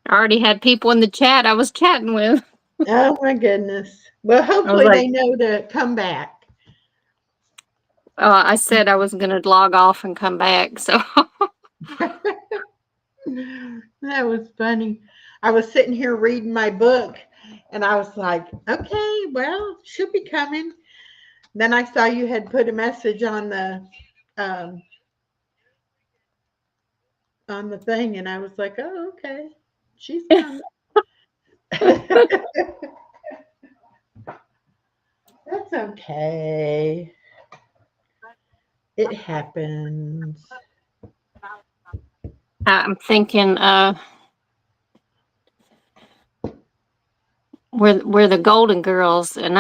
I already had people in the chat I was chatting with. Oh my goodness. Well, I was hopefully like, they know to come back. I said I was going to log off and come back. So, That was funny. I was sitting here reading my book and I was like, okay, well, she'll be coming. Then I saw you had put a message um on the thing and I was like, oh, okay. She's coming. That's okay. It happens. I'm thinking we're the Golden Girls, and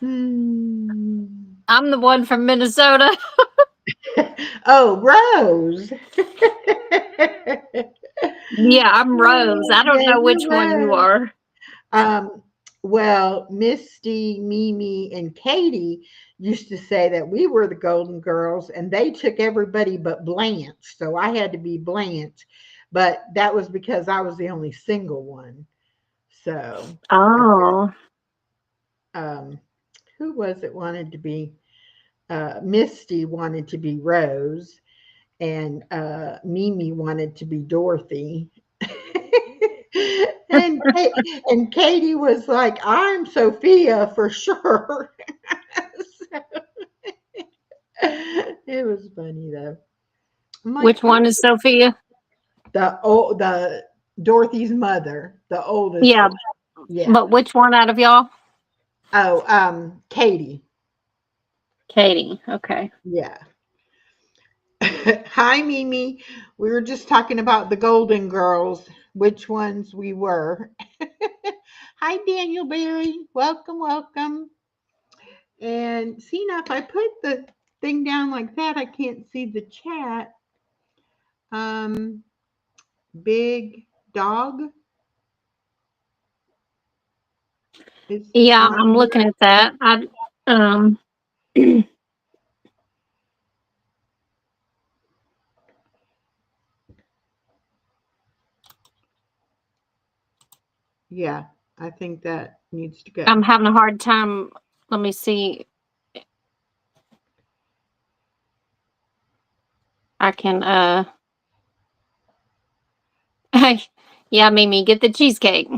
Hmm. I'm the one from Minnesota. Oh, Rose. Yeah, I'm Rose. I don't Yeah, know you're which one you Rose. are. Um, well, Misty, Mimi, and Katie used to say that we were the Golden Girls, and they took everybody but Blanche. So I had to be Blanche, but that was because I was the only single one. So, Oh, um, who was it wanted to be? Misty wanted to be Rose, and Mimi wanted to be Dorothy. and and Katie was like, "I'm Sophia for sure." So, it was funny though. I'm like, which one is Sophia? the Dorothy's mother, the oldest Yeah, one. Yeah. but which one out of y'all? Oh, Katie. Katie. Okay. Yeah. Hi, Mimi. We were just talking about the Golden Girls, which ones we were. Hi, Daniel Barry. Welcome, welcome. And see now, if I put the thing down like that, I can't see the chat. Um, Big Dog is Yeah, on I'm here. looking at that. Um, Yeah, I think that needs to go. I'm having a hard time. Let me see. I can. Yeah, Mimi, get the cheesecake.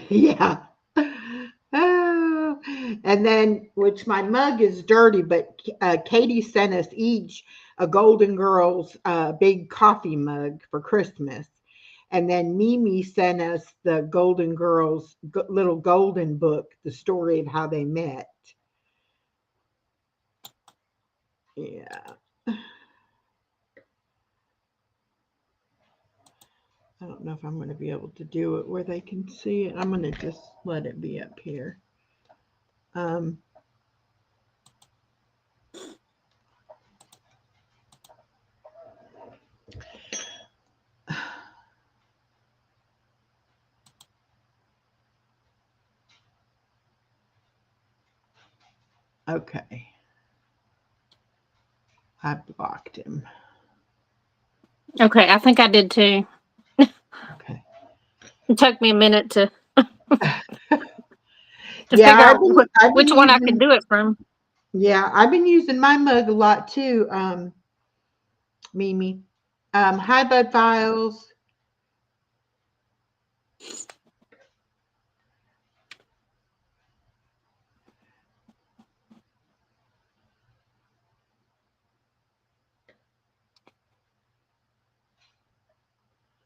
Yeah. Oh, and then, which my mug is dirty, but Katie sent us each a Golden Girls big coffee mug for Christmas. And then Mimi sent us the Golden Girls little golden book, the story of how they met. Yeah. I don't know if I'm going to be able to do it where they can see it. I'm going to just let it be up here. Um, okay. I blocked him. Okay, I think I did too. Okay. It took me a minute to Yeah, figure out I've been which one I could using do it from. I've been using my mug a lot too, Mimi. Hi Bud Files.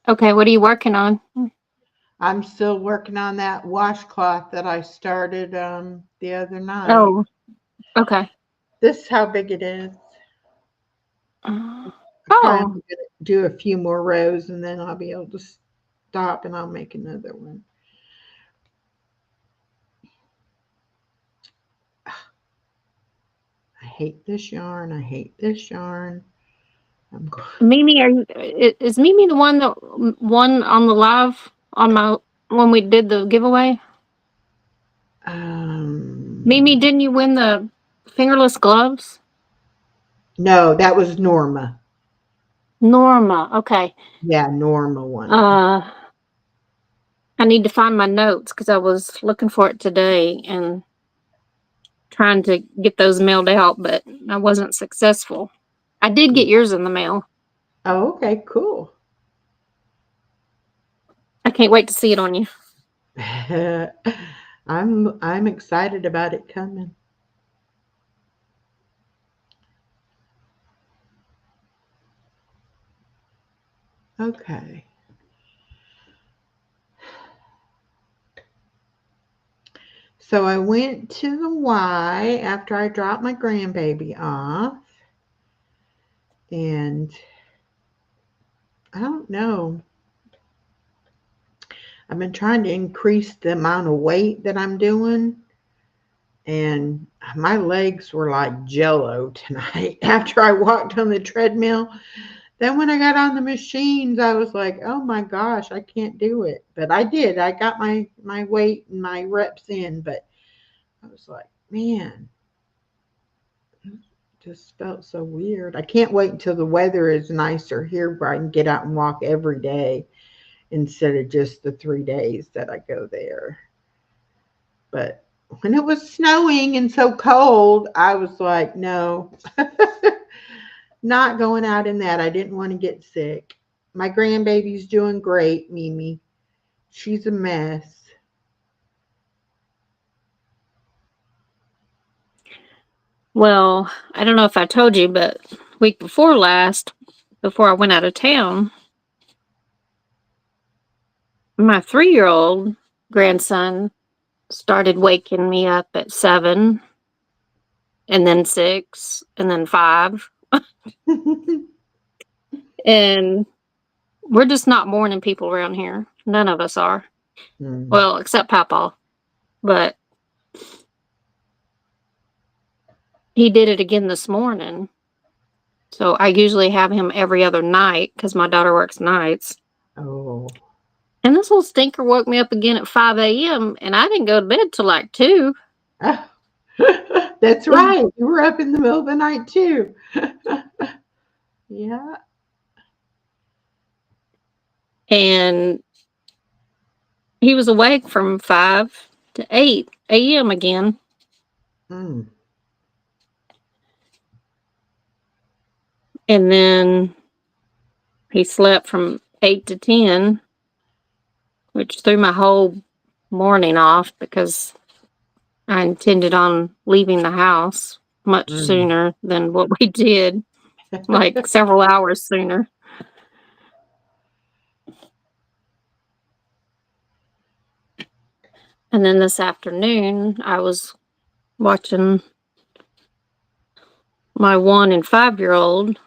Okay, what are you working on? I'm still working on that washcloth that I started the other night. Oh, okay. This is how big it is. Uh, I'm probably Oh, gonna do a few more rows and then I'll be able to stop and I'll make another one. I hate this yarn. I hate this yarn. I'm going. Mimi, is Mimi the one that won on the live on my when we did the giveaway? Mimi, Um, didn't you win the fingerless gloves? No, that was Norma. Norma. Okay. Yeah, Norma won it. Uh, I need to find my notes because I was looking for it today and trying to get those mailed out, but I wasn't successful. I did get yours in the mail. Oh, okay, cool. I can't wait to see it on you. I'm excited about it coming. Okay. So I went to the Y after I dropped my grandbaby off, and I don't know. I've been trying to increase the amount of weight that I'm doing, and my legs were like jello tonight after I walked on the treadmill. Then when I got on the machines, I was like, "Oh my gosh, I can't do it." But I did. I got my weight and my reps in, but I was like, "Man, it just felt so weird." I can't wait until the weather is nicer here where I can get out and walk every day instead of just the 3 days that I go there. But when it was snowing and so cold, I was like, no, not going out in that. I didn't want to get sick. My grandbaby's doing great, Mimi. She's a mess. Well, I don't know if I told you, but week before last, before I went out of town, my 3-year-old grandson started waking me up at 7 and then 6 and then 5. And we're just not morning people around here. None of us are. Hmm. Well, except Papa. But he did it again this morning. So I usually have him every other night because my daughter works nights. Oh. And this little stinker woke me up again at 5 a.m. and I didn't go to bed till like 2. That's right. You were up in the middle of the night too. Yeah. And he was awake from 5 to 8 a.m. again. Mm. And then he slept from 8 to 10, which threw my whole morning off because I intended on leaving the house much Mm. sooner than what we did, like several hours sooner. And then this afternoon, I was watching my 1 and 5-year old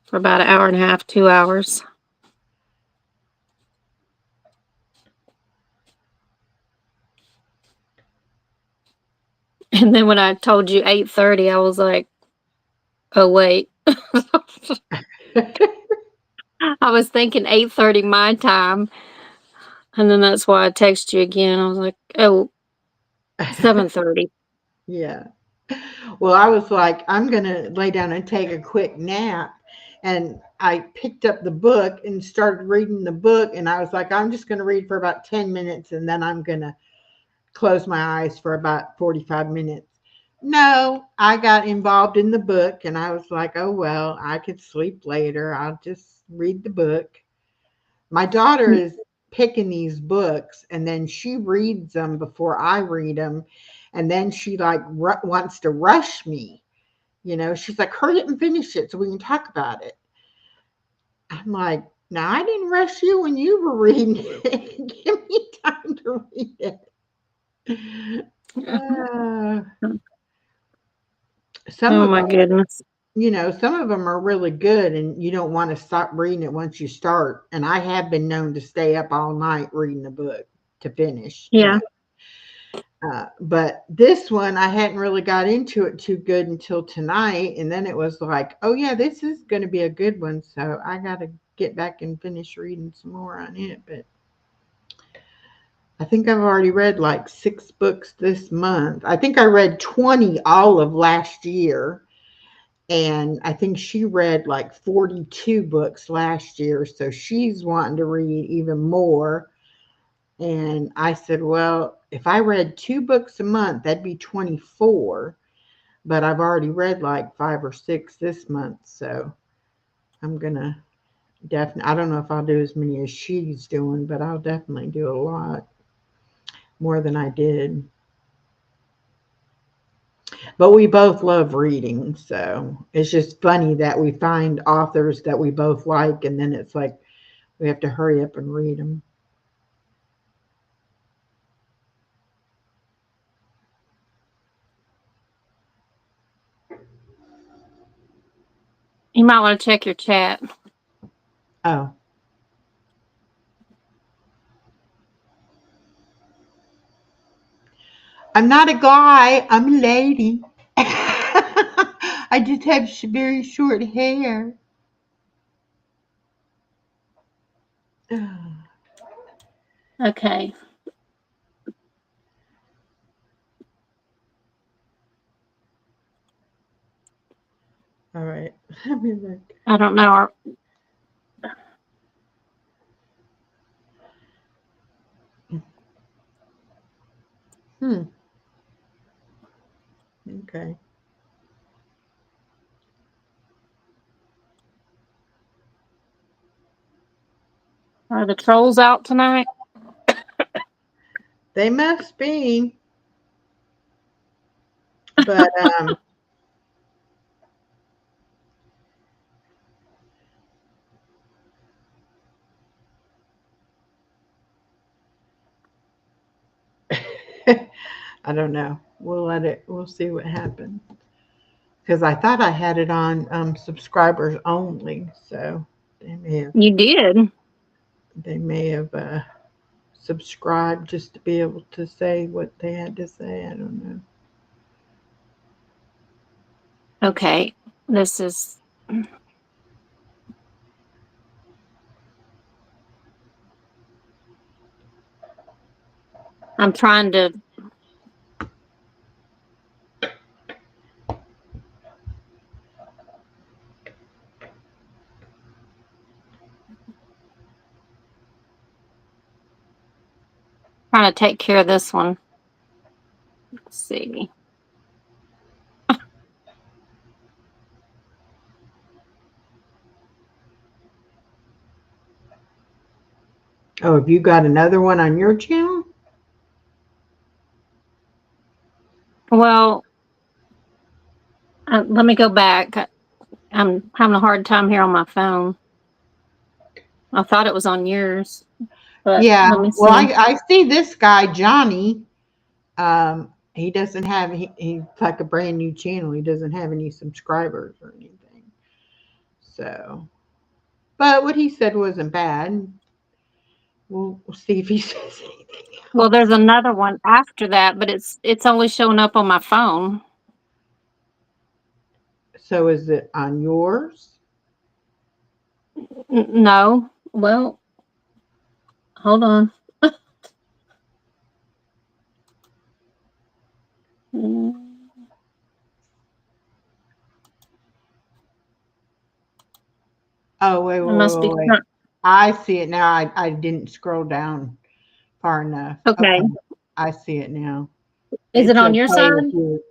for about an hour and a half, 2 hours. And then when I told you 8:30, I was like, oh, wait. I was thinking 8:30 my time. And then that's why I texted you again. I was like, oh, 7:30. Yeah. Well, I was like, I'm going to lay down and take a quick nap. And I picked up the book and started reading the book. And I was like, I'm just going to read for about 10 minutes and then I'm going to close my eyes for about 45 minutes. No, I got involved in the book and I was like, oh, well, I could sleep later. I'll just read the book. My daughter is picking these books and then she reads them before I read them. And then she like wants to rush me. She's like, hurry up and finish it so we can talk about it. I'm like, no, I didn't rush you when you were reading it. Give me time to read it. Uh, some Oh of my them, goodness. some of them are really good and you don't want to stop reading it once you start. And I have been known to stay up all night reading a book to finish, Yeah. but this one I hadn't really got into it too good until tonight, and then it was like, oh yeah, this is going to be a good one, so I got to get back and finish reading some more on it. But I think I've already read like 6 books this month. I think I read 20 all of last year, And I think she read like 42 books last year, so she's wanting to read even more. And I said, well, if I read 2 books a month, that'd be 24. But I've already read like 5 or 6 this month, so I'm gonna definitely. I don't know if I'll do as many as she's doing, but I'll definitely do a lot more than I did. But we both love reading, so it's just funny that we find authors that we both like, and then it's like we have to hurry up and read them. You might want to check your chat. Oh, I'm not a guy. I'm a lady. I just have very short hair. Okay. All right. Let me look. I don't know. Hmm. Okay. Are the trolls out tonight? They must be, but I don't know. We'll let it. We'll see what happens. Because I thought I had it on subscribers only, so they may have You did. they may have subscribed just to be able to say what they had to say. I don't know. Okay. This is. I'm trying to take care of this one. Let's see. Oh, have you got another one on your channel? Well, let me go back. I'm having a hard time here on my phone. I thought it was on yours, but Yeah. let me Well, see. I see this guy Johnny. He doesn't have he's like a brand new channel. He doesn't have any subscribers or anything. So, but what he said wasn't bad. We'll see if he says anything Well, else. there's another one after that, but it's only showing up on my phone. So is it on yours? No. Well, hold on. Mm, Oh, wait, I wait, must wait, be wait. I see it now. I didn't scroll down far enough. okay. Okay. I see it now. Is it It's on your okay if side? you.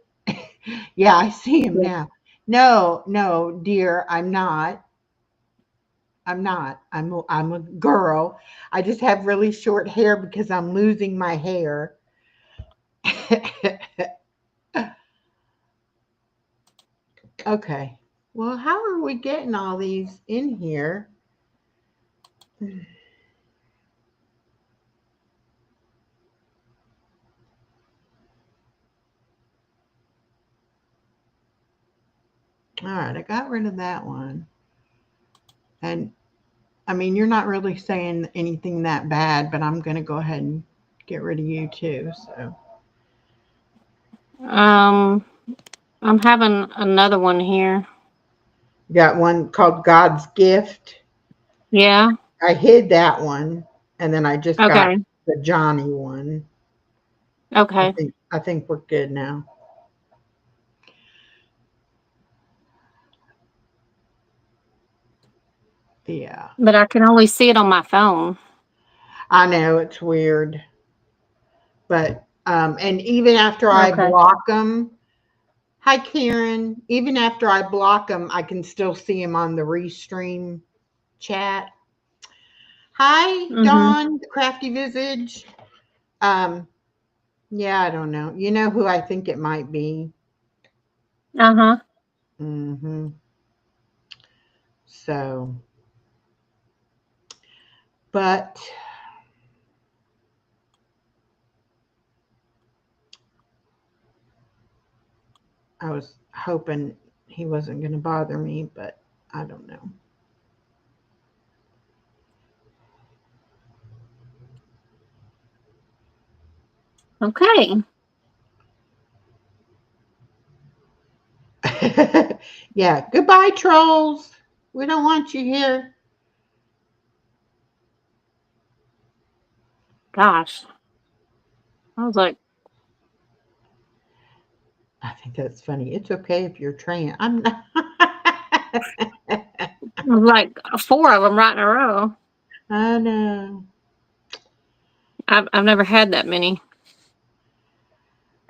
Yeah, I see him Yeah. now. No, no, dear, I'm not. I'm not. I'm a girl. I just have really short hair because I'm losing my hair. Okay. Well, how are we getting all these in here? All right, I got rid of that one. And I mean, you're not really saying anything that bad, but I'm going to go ahead and get rid of you too. So, Um, I'm having another one here. got one called God's Gift. Yeah. I hid that one, and then I just got Okay. the Johnny one. I Okay. think I think we're good now. Yeah. But I can only see it on my phone. I know it's weird. But and even after I Okay. block them, hi Karen. Even after I block them, I can still see them on the restream chat. Hi Mm-hmm. Dawn, the crafty visage. Um, yeah, I don't know. You know who I think it might be. Uh-huh. Hmm. So, but I was hoping he wasn't going to bother me, but I don't know. Okay. Yeah, goodbye, trolls. We don't want you here. Gosh. I was like, I think that's funny. It's okay if you're trans. I'm not. like four of them right in a row. I know. I've never had that many.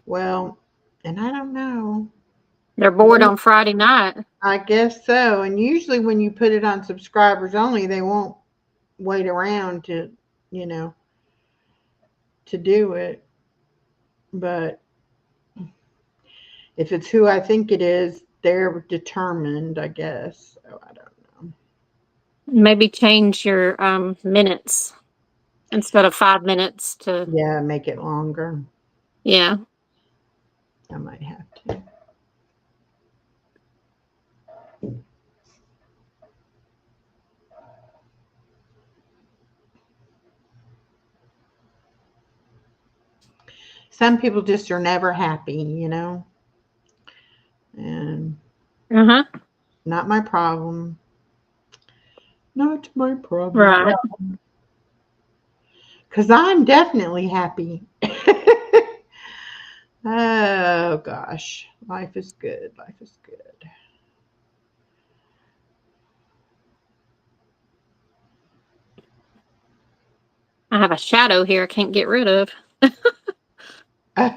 Well, and I don't know. They're bored When on Friday night. I guess so. And usually when you put it on subscribers only, they won't wait around to, you know, to do it. But if it's who I think it is, they're determined, I guess. So I don't know. Maybe change your minutes instead of 5 minutes to Yeah, make it longer. yeah. I might have to. Some people just are never happy, you know, and Uh-huh. not my problem. Not my problem. Right. Because I'm definitely happy. Oh gosh, life is good. Life is good. I have a shadow here I can't get rid of. Uh,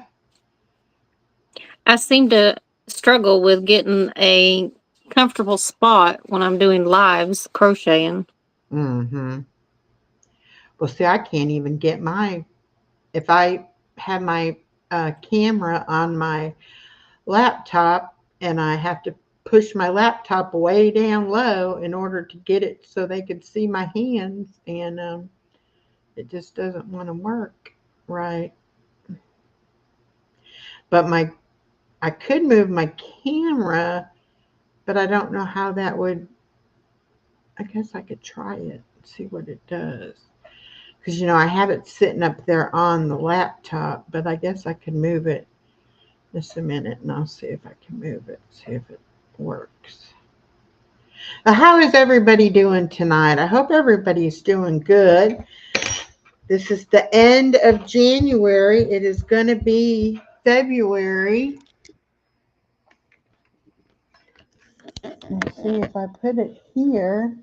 I seem to struggle with getting a comfortable spot when I'm doing lives crocheting. mm-hmm. Well, see, I can't even get my. If I have my camera on my laptop and I have to push my laptop way down low in order to get it so they could see my hands, and it just doesn't want to work right. But I could move my camera, but I don't know how that would. I guess I could try it and see what it does. Because, you know, I have it sitting up there on the laptop, but I guess I can move it just a minute and I'll see if I can move it, see if it works. How is everybody doing tonight? I hope everybody's doing good. This is the end of January. It is going to be February. Let's see if I put it here.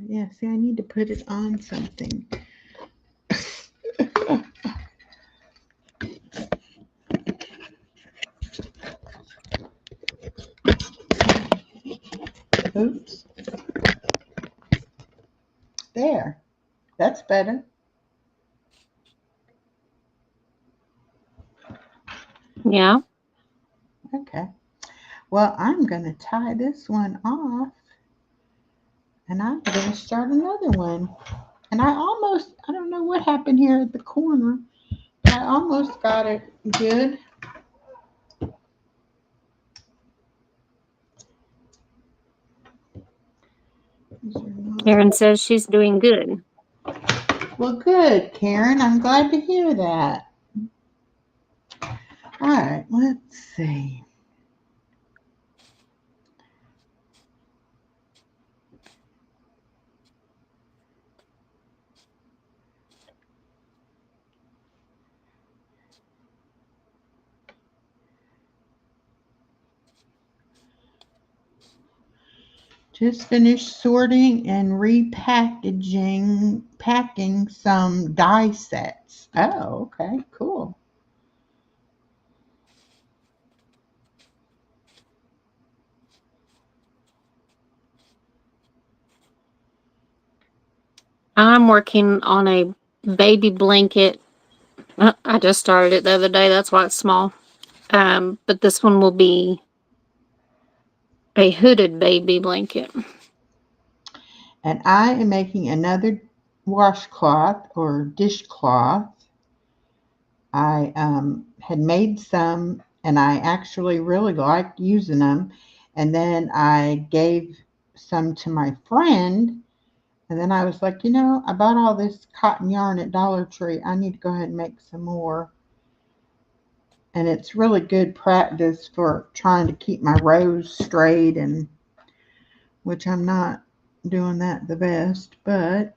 Yeah, see, I need to put it on something. Oops. There. That's better. Yeah. Okay. Well, I'm going to tie this one off and I'm going to start another one. And I don't know what happened here at the corner. I almost got it good. Karen says she's doing good. Well, good, Karen. I'm glad to hear that. All right, let's see. Just finished sorting and packing some die sets. Oh, okay, cool. I'm working on a baby blanket. I just started it the other day. That's why it's small. But this one will be a hooded baby blanket. And I am making another washcloth or dishcloth. I had made some and I actually really liked using them. And then I gave some to my friend. And then I was like, I bought all this cotton yarn at Dollar Tree. I need to go ahead and make some more. And it's really good practice for trying to keep my rows straight, and which I'm not doing that the best, but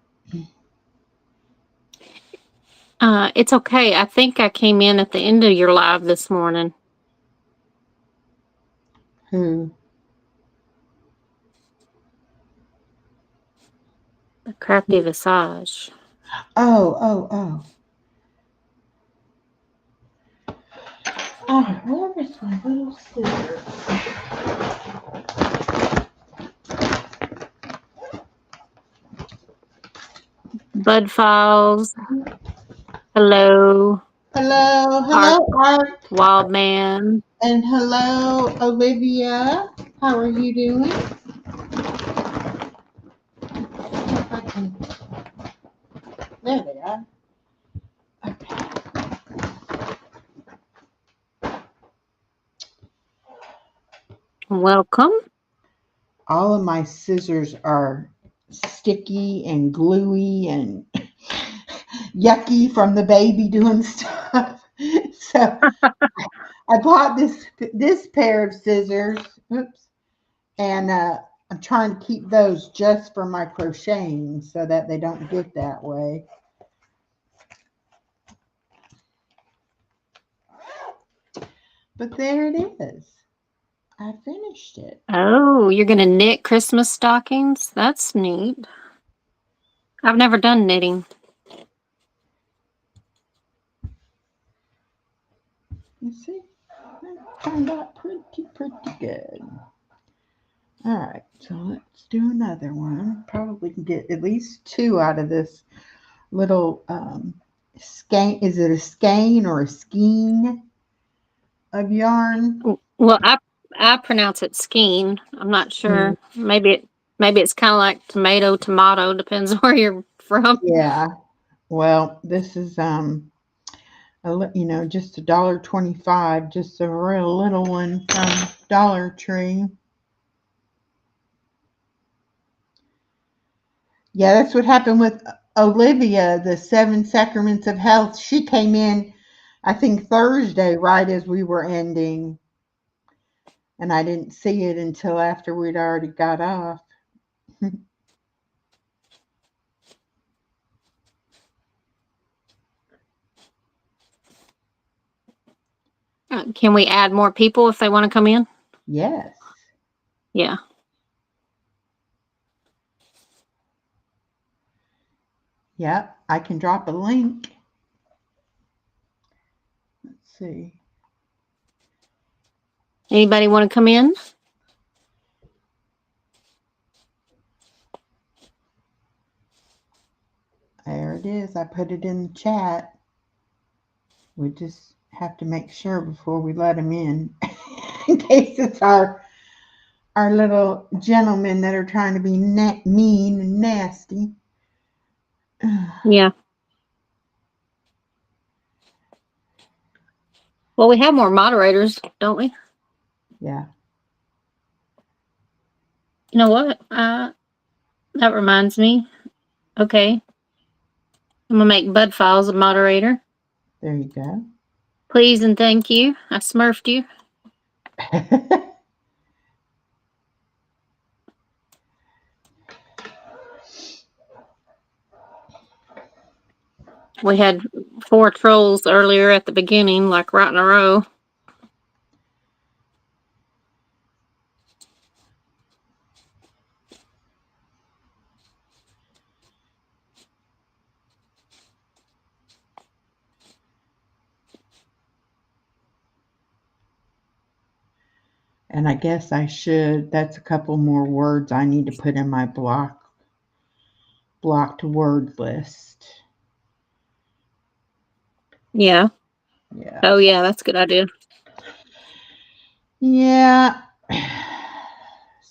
It's okay. I think I came in at the end of your live this morning. who? The Crafty Visage. Oh. Oh, where is my little scissors? Bud Files. Hello. Hello, Art, Wild Man. and hello, Olivia. How are you doing? If I can... There they are. Okay. Welcome. All of my scissors are sticky and gluey and yucky from the baby doing stuff. So I bought this pair of scissors. Oops. And I'm trying to keep those just for my crocheting so that they don't get that way. But there it is. I finished it. Oh, you're going to knit Christmas stockings? That's neat. I've never done knitting. You see, it turned out pretty good. All right, so let's do another one. Probably can get at least two out of this little skein. Is it a skein or a skein of yarn? Well, I pronounce it skein. I'm not sure. Maybe it's kind of like tomato. Depends where you're from. Yeah. Well, this is just $1.25, just a real little one from Dollar Tree. Yeah, that's what happened with Olivia, the Seven Sacraments of Health. She came in, I think, Thursday, right as we were ending. And I didn't see it until after we'd already got off. Can we add more people if they want to come in? Yes. Yeah. Yep, I can drop a link. Let's see. Anybody want to come in? There it is. I put it in the chat. We just have to make sure before we let them in case it's our little gentlemen that are trying to be mean and nasty. Yeah. Well, we have more moderators, don't we? Yeah. You know what? That reminds me. Okay. I'm going to make Bud Files a moderator. There you go. Please and thank you. I smurfed you. We had 4 trolls earlier at the beginning, like right in a row. And I guess I should, that's a couple more words I need to put in my blocked word list. Yeah. Yeah. Oh, yeah, that's a good idea. Yeah.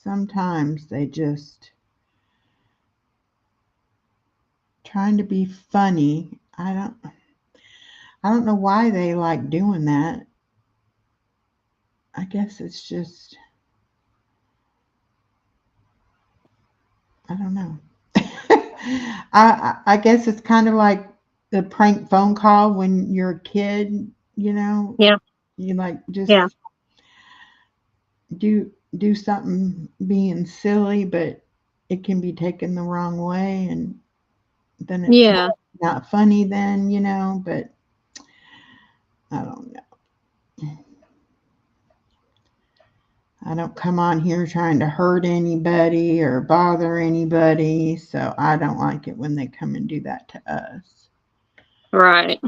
Sometimes they just trying to be funny. I don't know why they like doing that. I guess it's just I don't know. I guess it's kind of like the prank phone call when you're a kid, you know. Yeah. You like Yeah. just do something being silly, but it can be taken the wrong way, and then it's Yeah. not funny then, you know. But I don't know. I don't come on here trying to hurt anybody or bother anybody, so I don't like it when they come and do that to us. Right.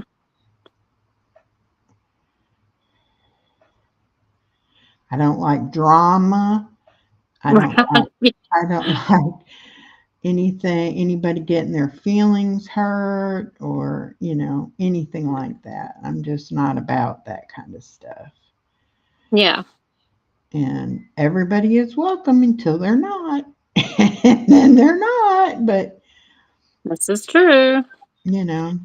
I don't like drama. I don't like I don't like anybody getting their feelings hurt or, anything like that. I'm just not about that kind of stuff. Yeah. And everybody is welcome until they're not. And then they're not, but This is true. you know,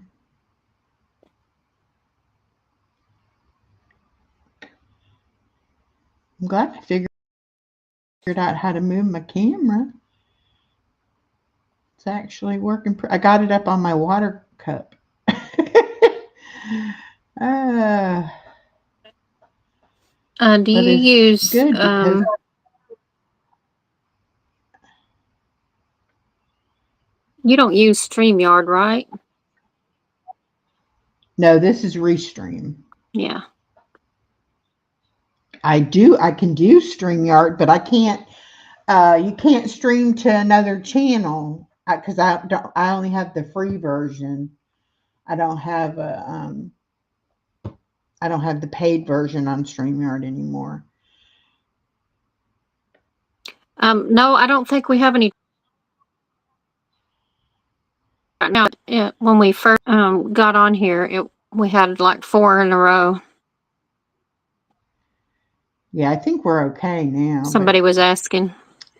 I'm glad I figured out how to move my camera. It's actually working. I got it up on my water cup. uh, Do but you it's use good because you don't use StreamYard, right? no, this is Restream. Yeah. I can do StreamYard, but I can't. You can't stream to another channel because I don't. I only have the free version. I don't have a. I don't have the paid version on StreamYard anymore. No, I don't think we have any right now. When we first got on here, we had like 4 in a row. Yeah, I think we're okay now, but Somebody was asking.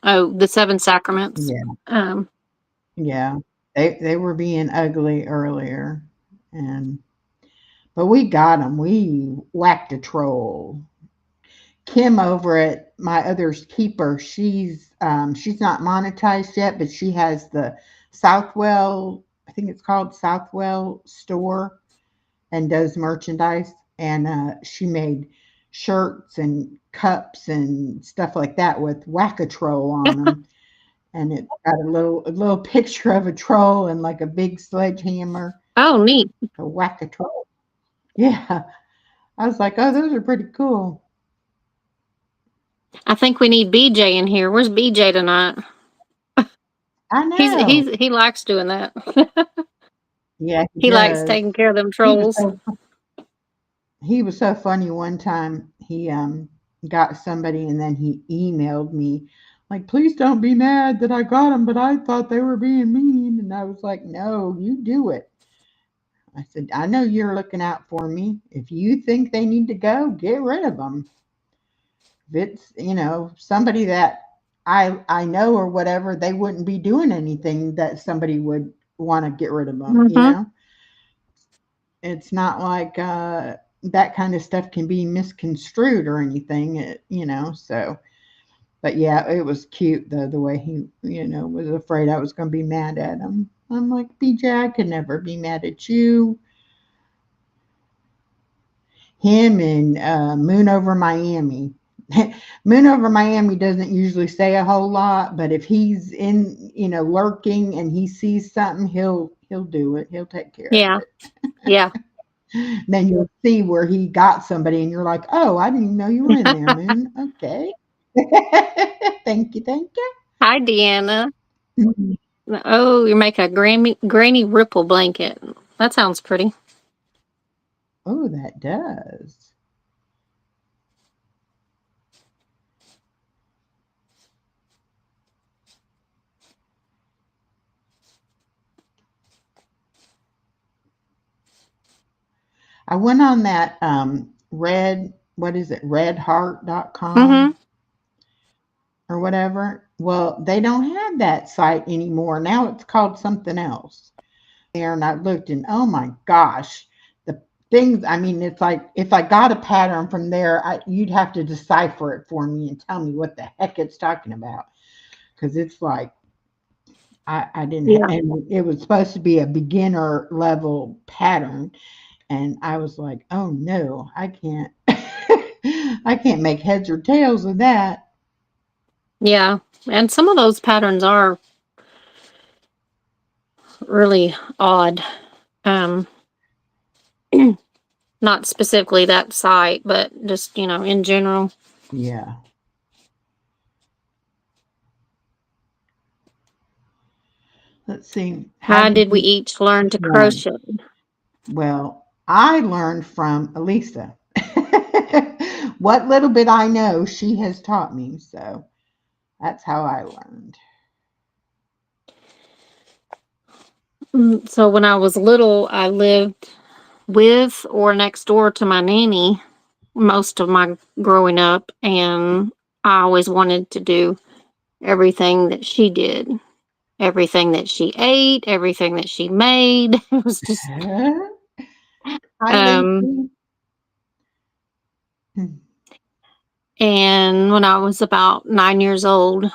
Oh, the 7 sacraments. yeah, Um, yeah, they were being ugly earlier, and but we got them. We whacked a troll. Kim over at my other's keeper, she's not monetized yet, but she has the Southwell, I think it's called Southwell store, and does merchandise. And she made shirts and cups and stuff like that with whack a troll on them. And it got a little picture of a troll and like a big sledgehammer oh, neat. to whack a troll. Yeah, I was like, oh, those are pretty cool. I think we need BJ in here. Where's BJ tonight? I know. He likes doing that. Yeah, he He likes does. taking care of them He was trolls. so he was so funny one time. He got somebody and then he emailed me like, please don't be mad that I got them, but I thought they were being mean. And I was like, no, you do it. I said, I know you're looking out for me. If you think they need to go, get rid of them. If it's, somebody that I know or whatever, they wouldn't be doing anything that somebody would want to get rid of them. Mm-hmm. It's not like that kind of stuff can be misconstrued or anything, so. But yeah, it was cute the way he, was afraid I was going to be mad at him. I'm like, BJ, I could never be mad at you. Him and Moon Over Miami. Moon Over Miami doesn't usually say a whole lot, but if he's in, lurking and he sees something, he'll do it. He'll take care of Yeah. it. Yeah. Then you'll see where he got somebody, and you're like, oh, I didn't even know you were in there, Moon. Okay. Thank you. Thank Hi, Deanna. you. Oh, you're making a granny ripple blanket. That sounds pretty. Oh, that does. I went on that what is it, redheart.com Mm-hmm. or whatever. Well, they don't have that site anymore. Now it's called something else. There and I looked and oh my gosh, the things, I mean, it's like if I got a pattern from there, you'd have to decipher it for me and tell me what the heck it's talking about. Because it's like I didn't Yeah. and it was supposed to be a beginner level pattern. And I was like, oh no, I can't I can't make heads or tails of that. Yeah. And some of those patterns are really odd. Um, not specifically that site, but just, in general. Yeah. Let's see. How How did did we you each learn to learn? crochet? Well, I learned from Alisa. What little bit I know, she has taught me. So that's how I learned. So when I was little, I lived with or next door to my nanny most of my growing up, and I always wanted to do everything that she did, everything that she ate, everything that she made. It was just, Hi, um, Lucy. and when I was about 9 years old,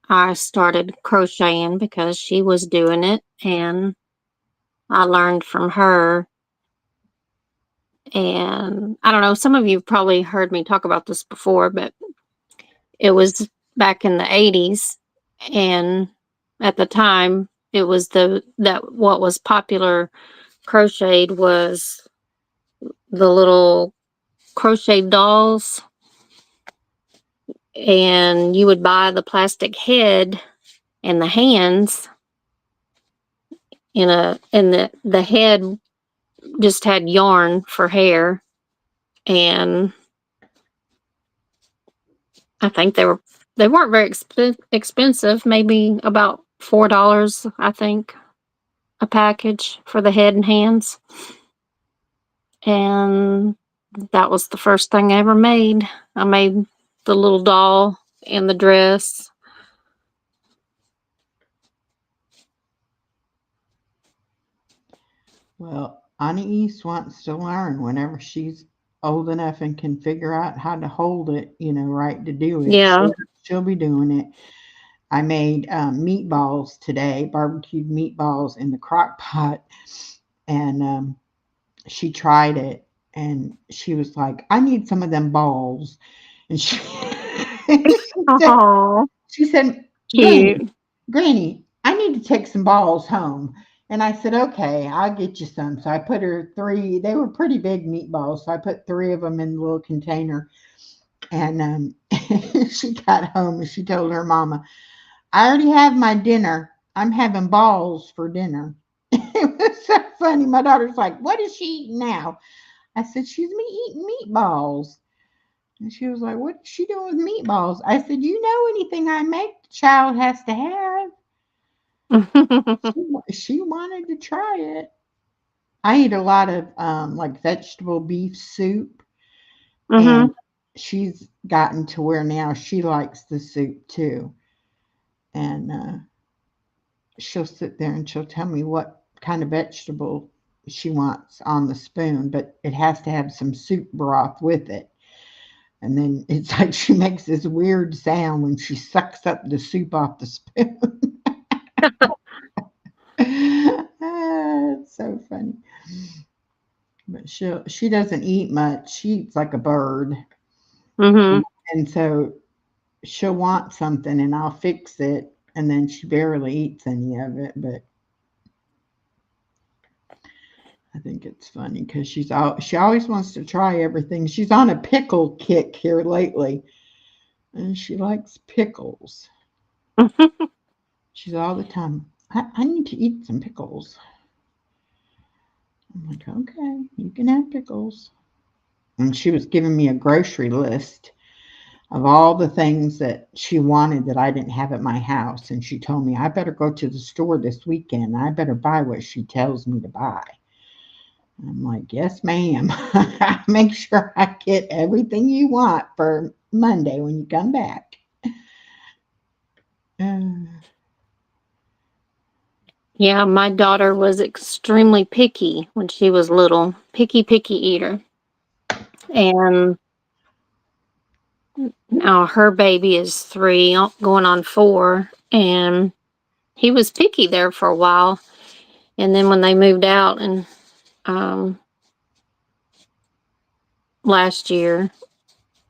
I started crocheting because she was doing it, and I learned from her. And I don't know, some of you probably heard me talk about this before, but it was back in the 80s, and at the time, it was that what was popular crocheted was the little crochet dolls, and you would buy the plastic head and the hands and the head just had yarn for hair, and I think they weren't very expensive, maybe about $4, I think, a package for the head and hands. And that was the first thing I ever made. I made the little doll and the dress. Well, Annie East wants to learn whenever she's old enough and can figure out how to hold it, right to do it. Yeah. She'll be doing it. I made meatballs today, barbecued meatballs in the crock pot, and she tried it and she was like, I need some of them balls. And said, Oh, she said, Granny, cute. Granny, I need to take some balls home. And I said, okay, I'll get you some. So I put her three, they were pretty big meatballs. So I put three of them in the little container. And she got home and she told her mama, I already have my dinner. I'm having balls for dinner. It was so funny. My daughter's like, what is she eating now? I said, she's me eating meatballs. And she was like, what's she doing with meatballs? I said, you know anything I make, the child has to have. She wanted to try it. I eat a lot of like vegetable beef soup, Mhm. and she's gotten to where now she likes the soup too. And she'll sit there and she'll tell me what kind of vegetable she wants on the spoon, but it has to have some soup broth with it. And then it's like she makes this weird sound when she sucks up the soup off the spoon. It's so funny. But she doesn't eat much. She eats like a bird. And, Mhm. and so she'll want something and I'll fix it and then she barely eats any of it, but I think it's funny because she always wants to try everything. She's on a pickle kick here lately, and she likes pickles. She's all the time. I need to eat some pickles. I'm like, okay, you can have pickles. And she was giving me a grocery list of all the things that she wanted that I didn't have at my house. And she told me I better go to the store this weekend. I better buy what she tells me to buy. I'm like, yes, ma'am. Make sure I get everything you want for Monday when you come back. Uh, Yeah, my daughter was extremely picky when she was little. Picky eater. And now her baby is 3, going on 4, and he was picky there for a while. And then when they moved out and um last year,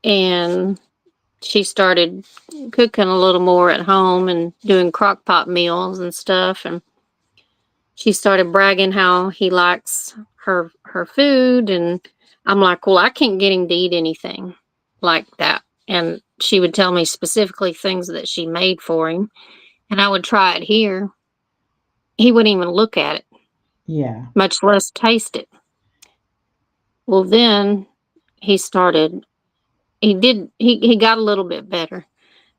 and she started cooking a little more at home and doing crock pot meals and stuff, and she started bragging how he likes her food, and I'm like, well, I can't get him to eat anything like that. And she would tell me specifically things that she made for him, and I would try it here. He wouldn't even look at it, yeah. much less taste it. Well, then he started. He got a little bit better,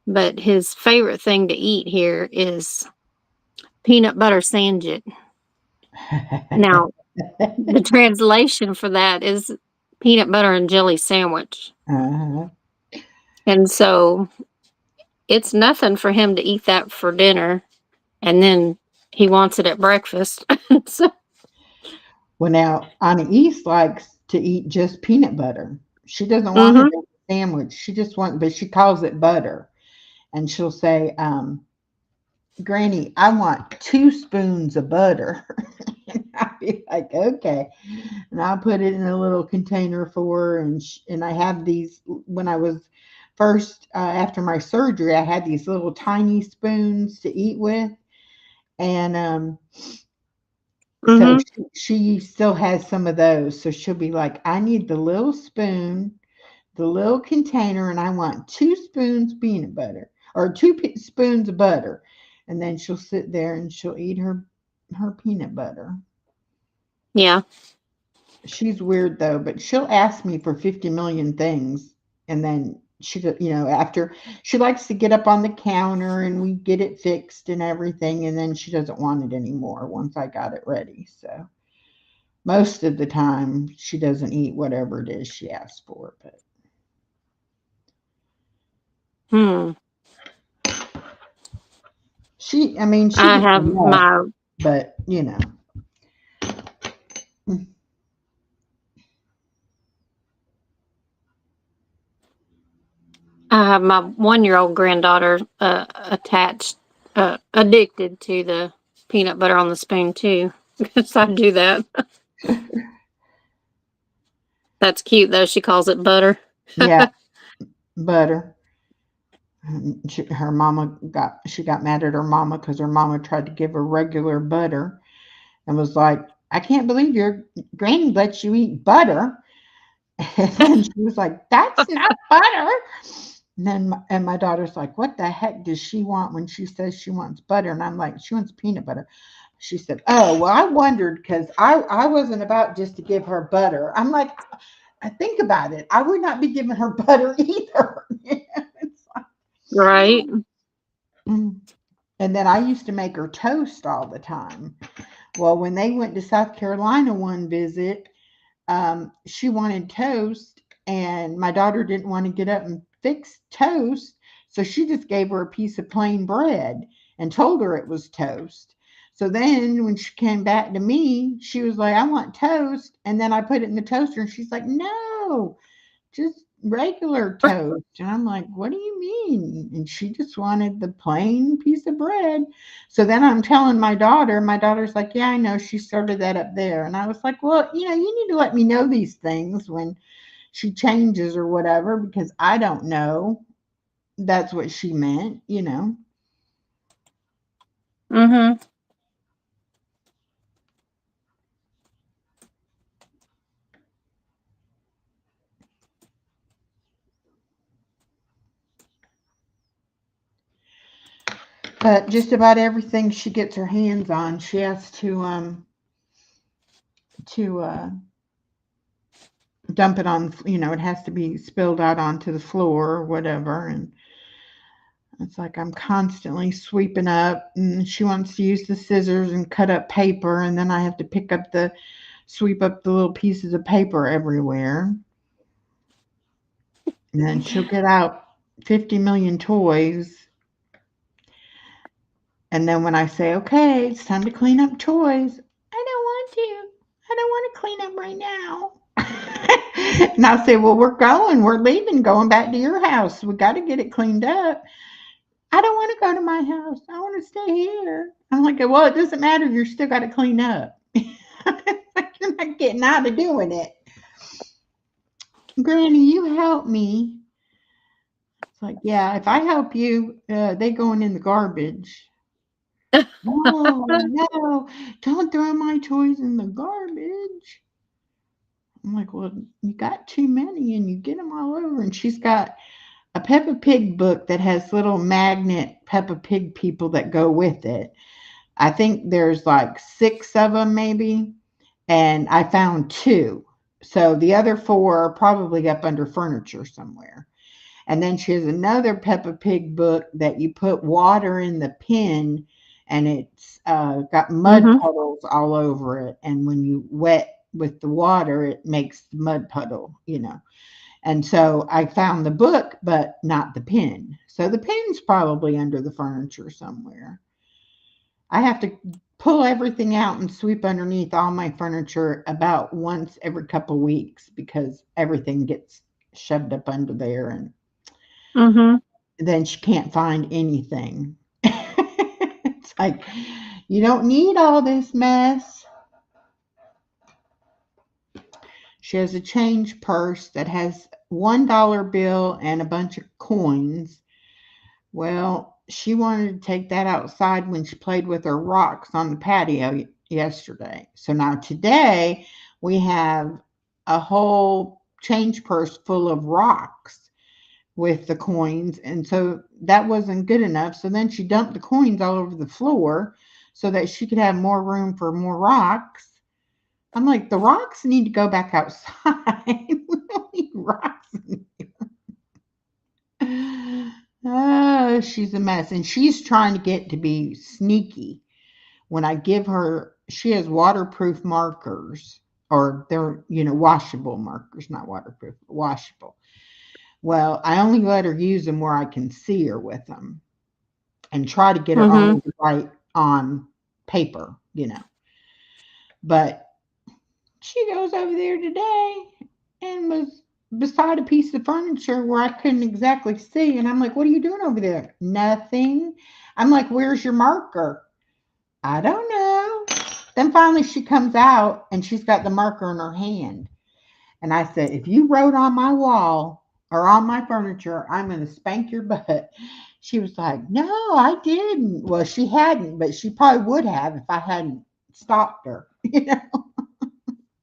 but his favorite thing to eat here is peanut butter sandwich. Now, the translation for that is peanut butter and jelly sandwich. uh, And so it's nothing for him to eat that for dinner, and then he wants it at breakfast. So, well, now Anais likes to eat just peanut butter. She doesn't want it mhm, in a sandwich. She just wants, but she calls it butter, and she'll say, "Granny, I want 2 spoons of butter." And I'll be like, "Okay," and I'll put it in a little container for her, and I have these when I was first after my surgery, I had these little tiny spoons to eat with, and so mhm, she still has some of those. So she'll be like, I need the little spoon, the little container, and I want 2 spoons peanut butter or spoons of butter. And then she'll sit there and she'll eat her peanut butter. yeah, She's weird though, but she'll ask me for 50 million things, and then after she likes to get up on the counter and we get it fixed and everything, and then she doesn't want it anymore once I got it ready. So most of the time, she doesn't eat whatever it is she asks for, but hmm. I mean, she I gets have enough, my but I have my 1-year-old granddaughter attached, addicted to the peanut butter on the spoon too. Because I do that. That's cute though. She calls it butter. yeah, butter. Her mama she got mad at her mama because her mama tried to give her regular butter and was like, I can't believe your granny lets you eat butter. And then she was like, that's not butter. And then my daughter's like, what the heck does she want when she says she wants butter? And I'm like, she wants peanut butter. She said, oh, well, I wondered because I wasn't about just to give her butter. I'm like, I think about it. I would not be giving her butter either. It's like, Right. mm. And then I used to make her toast all the time. Well, when they went to South Carolina one visit, she wanted toast, and my daughter didn't want to get up and fix toast. So she just gave her a piece of plain bread and told her it was toast. So then when she came back to me, she was like, I want toast. And then I put it in the toaster, and she's like, no, just regular toast. And I'm like, what do you mean? And she just wanted the plain piece of bread. So then I'm telling my daughter's like, yeah, I know she started that up there. And I was like, well, you need to let me know these things when she changes or whatever, because I don't know. That's what she meant. Mhm. But just about everything she gets her hands on, she has to dump it on. It has to be spilled out onto the floor or whatever, and it's like I'm constantly sweeping up, and she wants to use the scissors and cut up paper, and then I have to pick up the sweep up the little pieces of paper everywhere. And then she'll get out 50 million toys. And then when I say, okay, it's time to clean up toys, I don't want to. I don't want to clean up right now. And I'll say, well, we're leaving, going back to your house. We got to get it cleaned up. I don't want to go to my house. I want to stay here. I'm like, well, it doesn't matter. You're still got to clean up. You're not getting out of doing it. Granny, you help me. It's like, yeah, if I help you, they going in the garbage. No, no, don't throw my toys in the garbage. I'm like, well, you got too many and you get them all over. And she's got a Peppa Pig book that has little magnet Peppa Pig people that go with it. I think there's like 6 of them, maybe. And I found 2. So the other 4 are probably up under furniture somewhere. And then she has another Peppa Pig book that you put water in the pen and it's got mud Mm-hmm. puddles all over it. And when you wet with the water, it makes the mud puddle. And so I found the book, but not the pen. So the pen's probably under the furniture somewhere. I have to pull everything out and sweep underneath all my furniture about once every couple of weeks because everything gets shoved up under there and Mm-hmm. then she can't find anything. It's like, you don't need all this mess. She has a change purse that has $1 bill and a bunch of coins. Well, she wanted to take that outside when she played with her rocks on the patio yesterday. So now today we have a whole change purse full of rocks with the coins. And so that wasn't good enough. So then she dumped the coins all over the floor so that she could have more room for more rocks. I'm like, the rocks need to go back outside. We don't need rocks in here. Oh, she's a mess. And she's trying to get to be sneaky. When I give her, she has waterproof markers, or they're, washable markers, not waterproof, washable. Well, I only let her use them where I can see her with them and try to get her Mm-hmm. only to write on paper. But she goes over there today and was beside a piece of furniture where I couldn't exactly see. And I'm like, what are you doing over there? Nothing. I'm like, where's your marker? I don't know. Then finally she comes out and she's got the marker in her hand. And I said, if you wrote on my wall or on my furniture, I'm going to spank your butt. She was like, no, I didn't. Well, she hadn't, but she probably would have if I hadn't stopped her.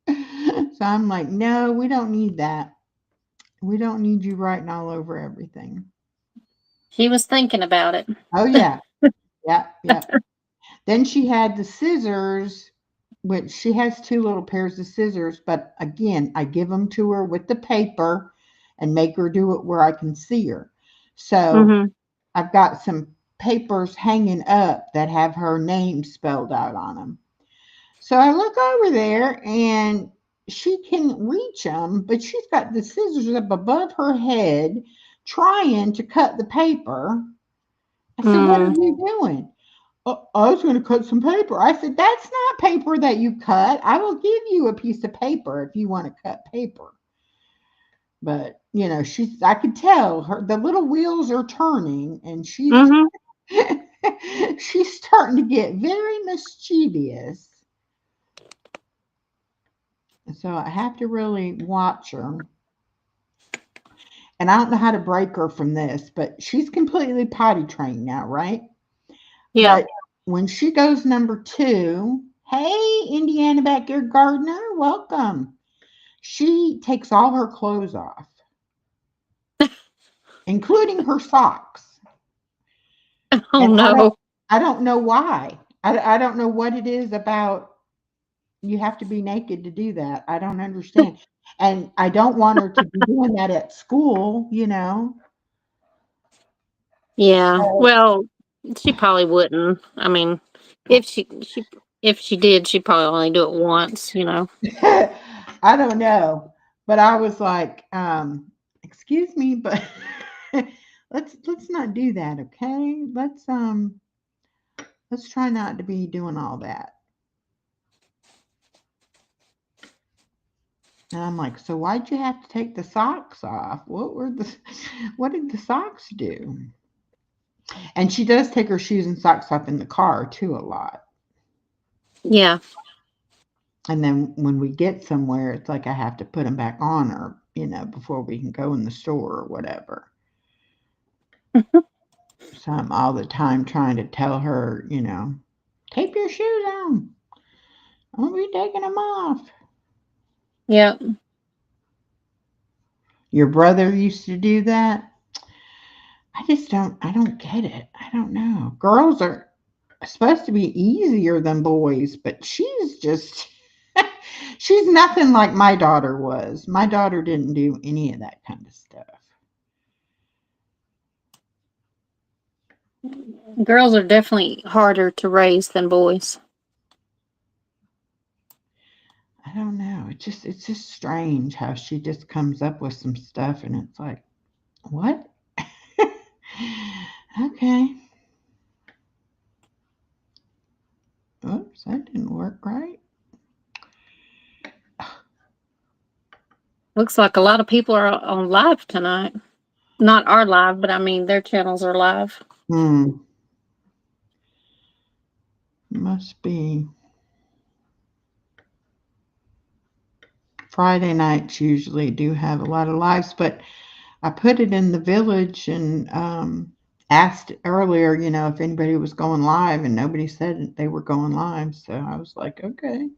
So I'm like, no, we don't need that. We don't need you writing all over everything. She was thinking about it. Oh, yeah. Yeah. Yeah. Then she had the scissors, which she has 2 little pairs of scissors. But again, I give them to her with the paper and make her do it where I can see her. So Mm-hmm. I've got some papers hanging up that have her name spelled out on them. So I look over there and she can reach them, but she's got the scissors up above her head trying to cut the paper. I said, what are Mm. you doing? I was going to cut some paper. I said, that's not paper that you cut. I will give you a piece of paper if you want to cut paper. But, I could tell the little wheels are turning and she's, Mm-hmm. she's starting to get very mischievous. So I have to really watch her. And I don't know how to break her from this, but she's completely potty trained now, right? Yeah. But when she goes number 2, hey, Indiana Backyard Gardener, welcome. She takes all her clothes off, including her socks. Oh And I don't, no. I don't know why. I don't know what it is about you have to be naked to do that. I don't understand. And I don't want her to be doing that at school. Yeah. So Well, she probably wouldn't. I mean, if she If she did, she'd probably only do it once, you know. I don't know, but I was like, excuse me, but let's not do that, okay? Let's try not to be doing all that. And I'm like, so why'd you have to take the socks off? What did the socks do? And she does take her shoes and socks off in the car too a lot. Yeah. And then when we get somewhere, it's like I have to put them back on her, before we can go in the store or whatever. So I'm all the time trying to tell her, tape your shoes on. I'll be taking them off. Yeah. Your brother used to do that. I don't get it. I don't know. Girls are supposed to be easier than boys, but she's just, she's nothing like my daughter was. My daughter didn't do any of that kind of stuff. Girls are definitely harder to raise than boys. I don't know. It's just strange how she just comes up with some stuff and it's like, what? Okay. Oops, that didn't work right. Looks like a lot of people are on live tonight. Not our live, but I mean their channels are live. Hmm. Must be. Friday nights usually do have a lot of lives, but I put it in the village and asked earlier, if anybody was going live, and nobody said they were going live. So I was like, okay.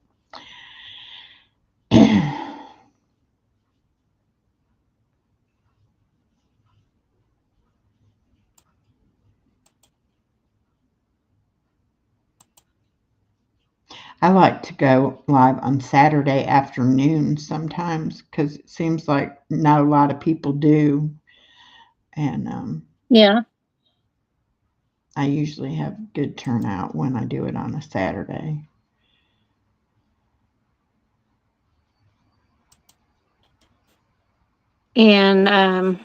I like to go live on Saturday afternoon sometimes because it seems like not a lot of people do. And Yeah. I usually have good turnout when I do it on a Saturday. And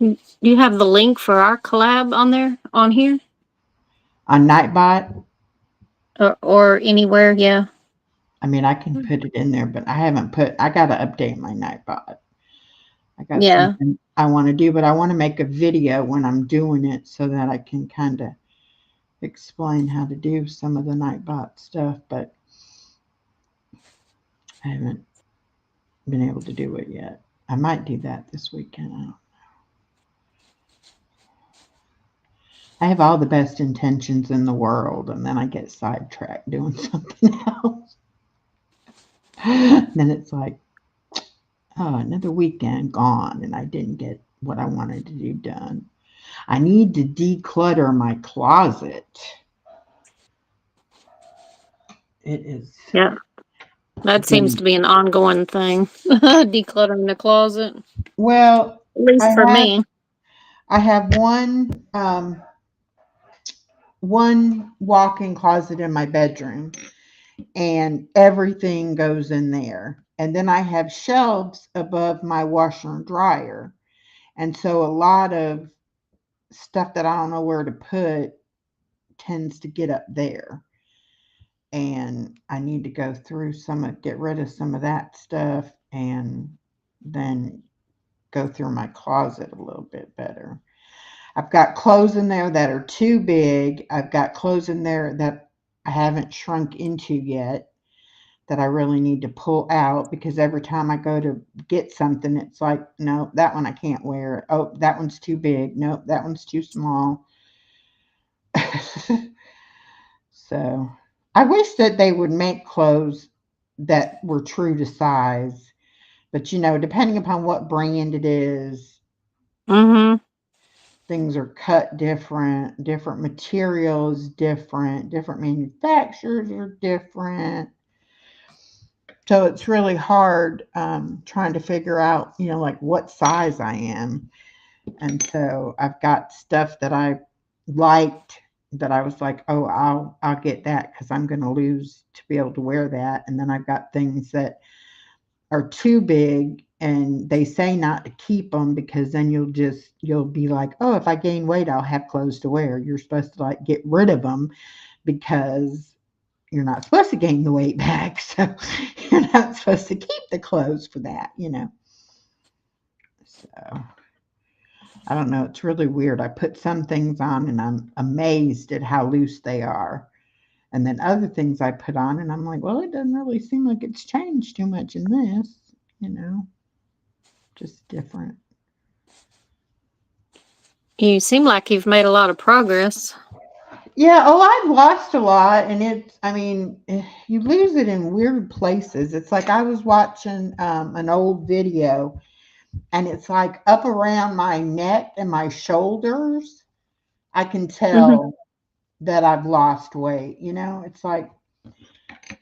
do you have the link for our collab on there on here On Nightbot, or anywhere? Yeah. I mean, I can put it in there, but I got to update my Nightbot. I got Yeah. something I want to do, but I want to make a video when I'm doing it so that I can kind of explain how to do some of the Nightbot stuff, but I haven't been able to do it yet. I might do that this weekend. I have all the best intentions in the world, and then I get sidetracked doing something else. Then it's like, oh, another weekend gone, and I didn't get what I wanted to do done. I need to declutter my closet. It is Yeah. That seems been to be an ongoing thing. Decluttering the closet. At well. I least for have me. I have one walk-in closet in my bedroom, and everything goes in there. And then I have shelves above my washer and dryer, and so a lot of stuff that I don't know where to put tends to get up there. And I need to go through get rid of some of that stuff, and then go through my closet a little bit better. I've got clothes in there that are too big. I've got clothes in there that I haven't shrunk into yet that I really need to pull out because every time I go to get something, it's like, no, that one I can't wear. Oh, that one's too big. Nope, that one's too small. So I wish that they would make clothes that were true to size. But depending upon what brand it is, Mm-hmm. things are cut different materials different manufacturers are different. So it's really hard trying to figure out, like what size I am. And so I've got stuff that I liked that I was like, oh, I'll get that because I'm going to lose to be able to wear that. And then I've got things that are too big, and they say not to keep them because then you'll be like, oh, if I gain weight, I'll have clothes to wear. You're supposed to like get rid of them because you're not supposed to gain the weight back. So you're not supposed to keep the clothes for that. So I don't know. It's really weird. I put some things on and I'm amazed at how loose they are. And then other things I put on and I'm like, well, it doesn't really seem like it's changed too much in this, you know, just different. You seem like you've made a lot of progress. Yeah, oh, I've lost a lot, and I mean, you lose it in weird places. It's like I was watching an old video, and it's like up around my neck and my shoulders, I can Hmm. tell that I've lost weight. It's like,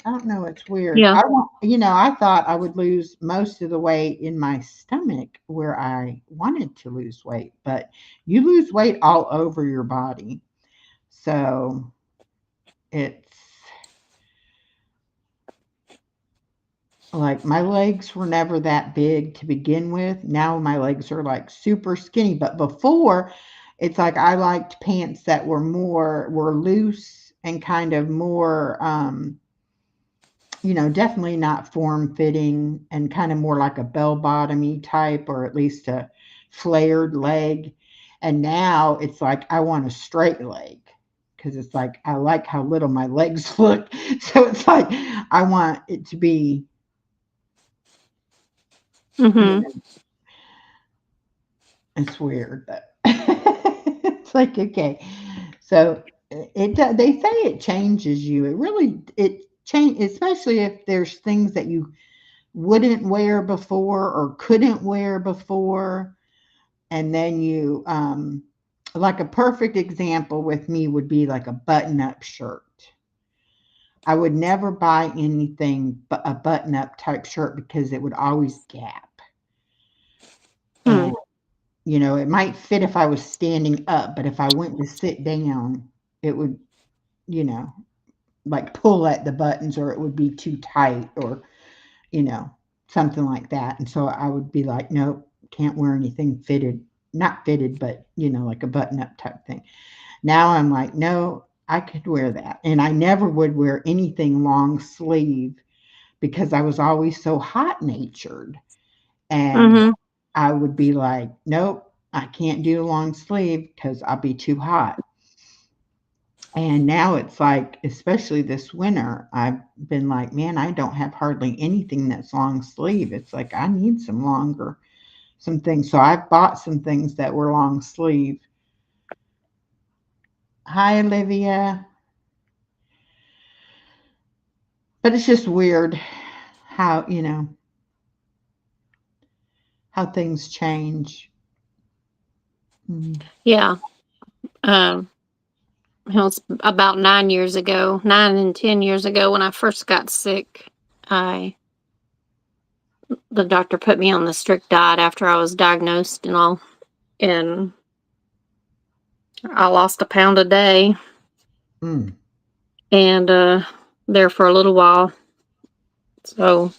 I don't know, it's weird. Yeah. I thought I would lose most of the weight in my stomach where I wanted to lose weight, but you lose weight all over your body. So it's like my legs were never that big to begin with. Now my legs are like super skinny, but before it's like I liked pants that were loose and kind of more definitely not form fitting and kind of more like a bell bottomy type or at least a flared leg. And now it's like I want a straight leg because it's like I like how little my legs look. So it's like I want it to be, you Hmm. know, it's weird, but it's like okay. So they say it changes you. It change, especially if there's things that you wouldn't wear before or couldn't wear before, and then you like a perfect example with me would be like a button up shirt. I would never buy anything but a button up type shirt because it would always gap. Hmm. And it might fit if I was standing up, but if I went to sit down, it would, you know, like pull at the buttons or it would be too tight or, you know, something like that. And so I would be like, nope, can't wear anything fitted, not fitted, but, like a button up type thing. Now I'm like, no, I could wear that. And I never would wear anything long sleeve because I was always so hot natured. And Hmm. I would be like, nope, I can't do a long sleeve because I'll be too hot. And now it's like, especially this winter, I've been like, man, I don't have hardly anything that's long sleeve. It's like I need some things. So I bought some things that were long sleeve. Hi, Olivia. But it's just weird how, how things change. Mm. Yeah. Um, it was about 9 years ago, 9 and 10 years ago when I first got sick. I The doctor put me on the strict diet after I was diagnosed and all, and I lost a pound a day, Mm. and there for a little while. So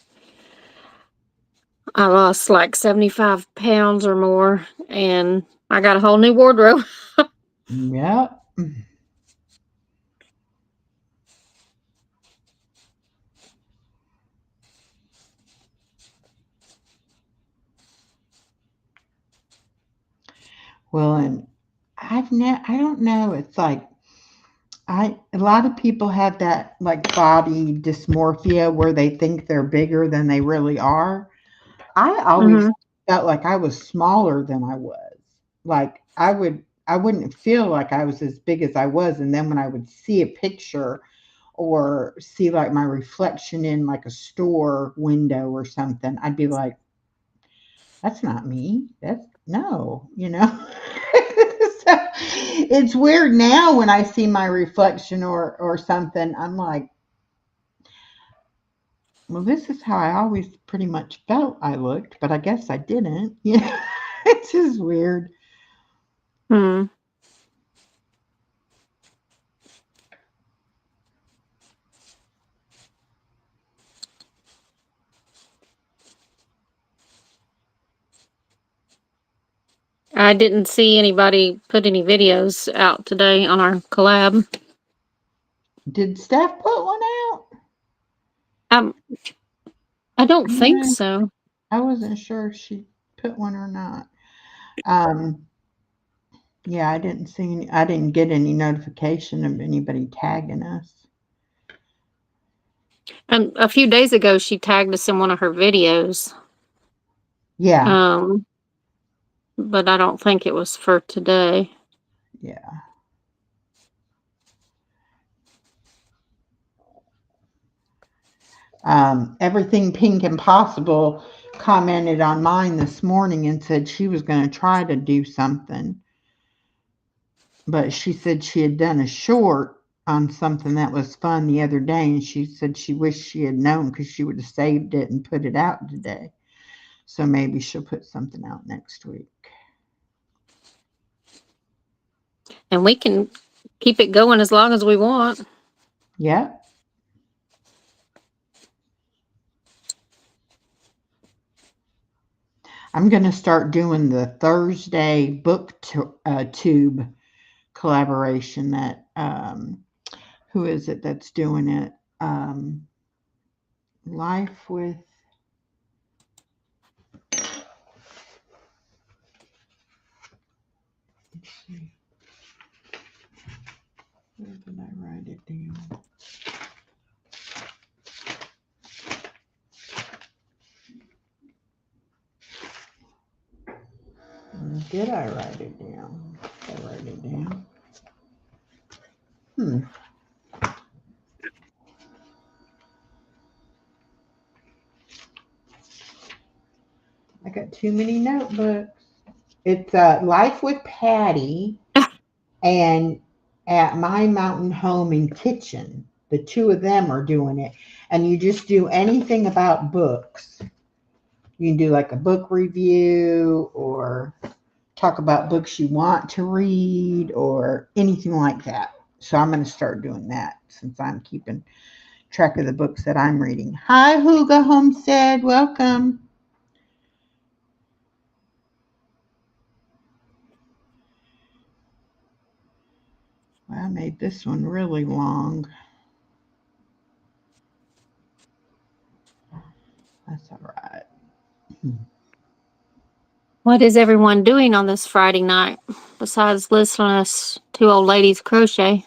I lost like 75 pounds or more, and I got a whole new wardrobe. Yeah. Well, and I don't know. It's like a lot of people have that like body dysmorphia where they think they're bigger than they really are. I always Hmm. felt like I was smaller than I was. Like I wouldn't feel like I was as big as I was, and then when I would see a picture or see like my reflection in like a store window or something, I'd be like, that's not me. That's no. So it's weird now when I see my reflection or something. I'm like, well, this is how I always pretty much felt I looked, but I guess I didn't. It's just weird. Hmm. I didn't see anybody put any videos out today on our collab. Did Steph put one out? Um, I don't think Yeah, so. I wasn't sure if she put one or not. Um, yeah, I didn't see any, I didn't get any notification of anybody tagging us. And a few days ago, she tagged us in one of her videos. Yeah, Um, but I don't think it was for today. yeah. Everything Pink Impossible commented on mine this morning and said she was going to try to do something, but she said she had done a short on something that was fun the other day, and she said she wished she had known because she would have saved it and put it out today. So maybe she'll put something out next week. And we can keep it going as long as we want. Yep. I'm going to start doing the Thursday book tube collaboration that who is it that's doing it? Life with, let's see, where did I write it down? Did I write it down? Did I write it down? Hmm. I got too many notebooks. It's Life with Patty and At My Mountain Home and Kitchen. The two of them are doing it. And you just do anything about books. You can do like a book review or talk about books you want to read or anything like that. So I'm going to start doing that since I'm keeping track of the books that I'm reading. Hi, Huga Homestead. Welcome. Well, I made this one really long. That's all right. What is everyone doing on this Friday night besides listening to us two old ladies crochet?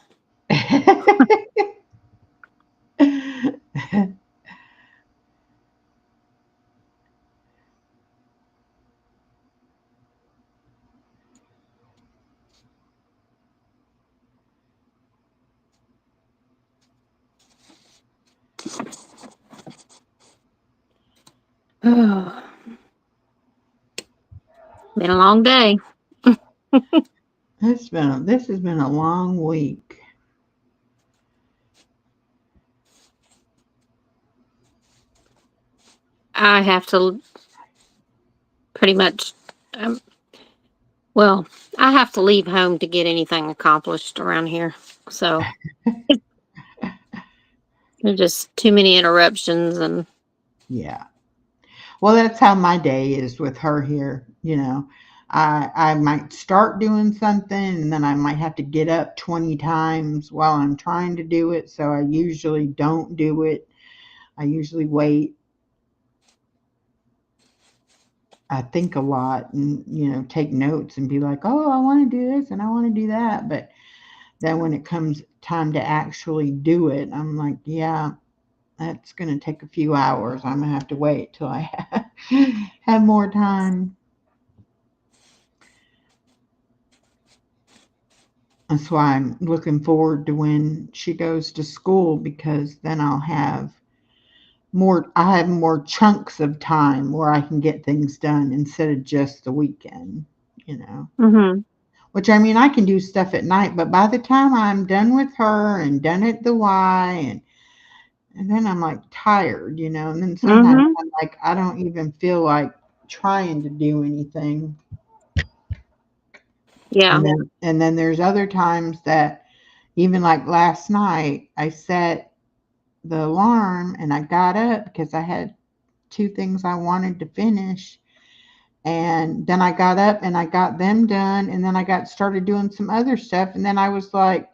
Oh, been a long day. This has been a long week. I have to pretty much, um, well, I have to leave home to get anything accomplished around here. So there's just too many interruptions and Yeah. Well, that's how my day is with her here. I might start doing something and then I might have to get up 20 times while I'm trying to do it. So I usually don't do it. I usually wait. I think a lot and, take notes and be like, oh, I want to do this and I want to do that. But then when it comes time to actually do it, I'm like, yeah, that's going to take a few hours. I'm going to have to wait till I have more time. That's why I'm looking forward to when she goes to school because then I have more chunks of time where I can get things done instead of just the weekend. mm-hmm. Which I mean I can do stuff at night, but by the time I'm done with her and done at the Y and then I'm like tired, and then sometimes Mm-hmm. I'm like I don't even feel like trying to do anything. Yeah. And then there's other times that even like last night I set the alarm and I got up because I had two things I wanted to finish And then I got up and I got them done, and then I got started doing some other stuff, and then I was like,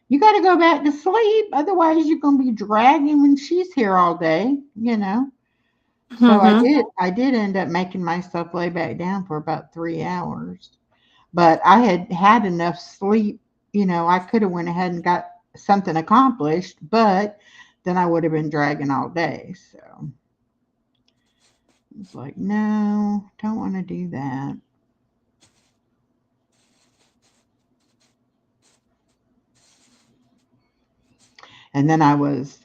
you got to go back to sleep, otherwise you're going to be dragging when she's here all day, you know. So Mm-hmm. I did end up making myself lay back down for about 3 hours, but I had had enough sleep. You know, I could have went ahead and got something accomplished, but then I would have been dragging all day. So it's like, no, don't want to do that. And then I was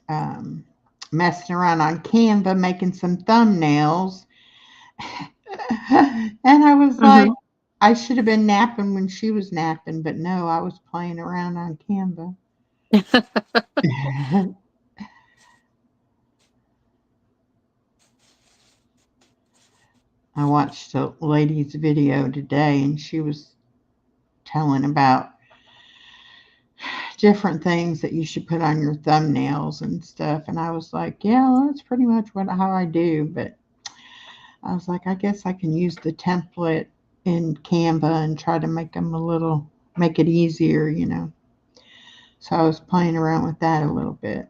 messing around on Canva making some thumbnails. And I was like, Mm-hmm. I should have been napping when she was napping, but no, I was playing around on Canva. I watched a lady's video today, and she was telling about different things that you should put on your thumbnails and stuff. And I was like, yeah, well, that's pretty much how I do. But I was like, I guess I can use the template in Canva and try to make it easier, you know. So I was playing around with that a little bit.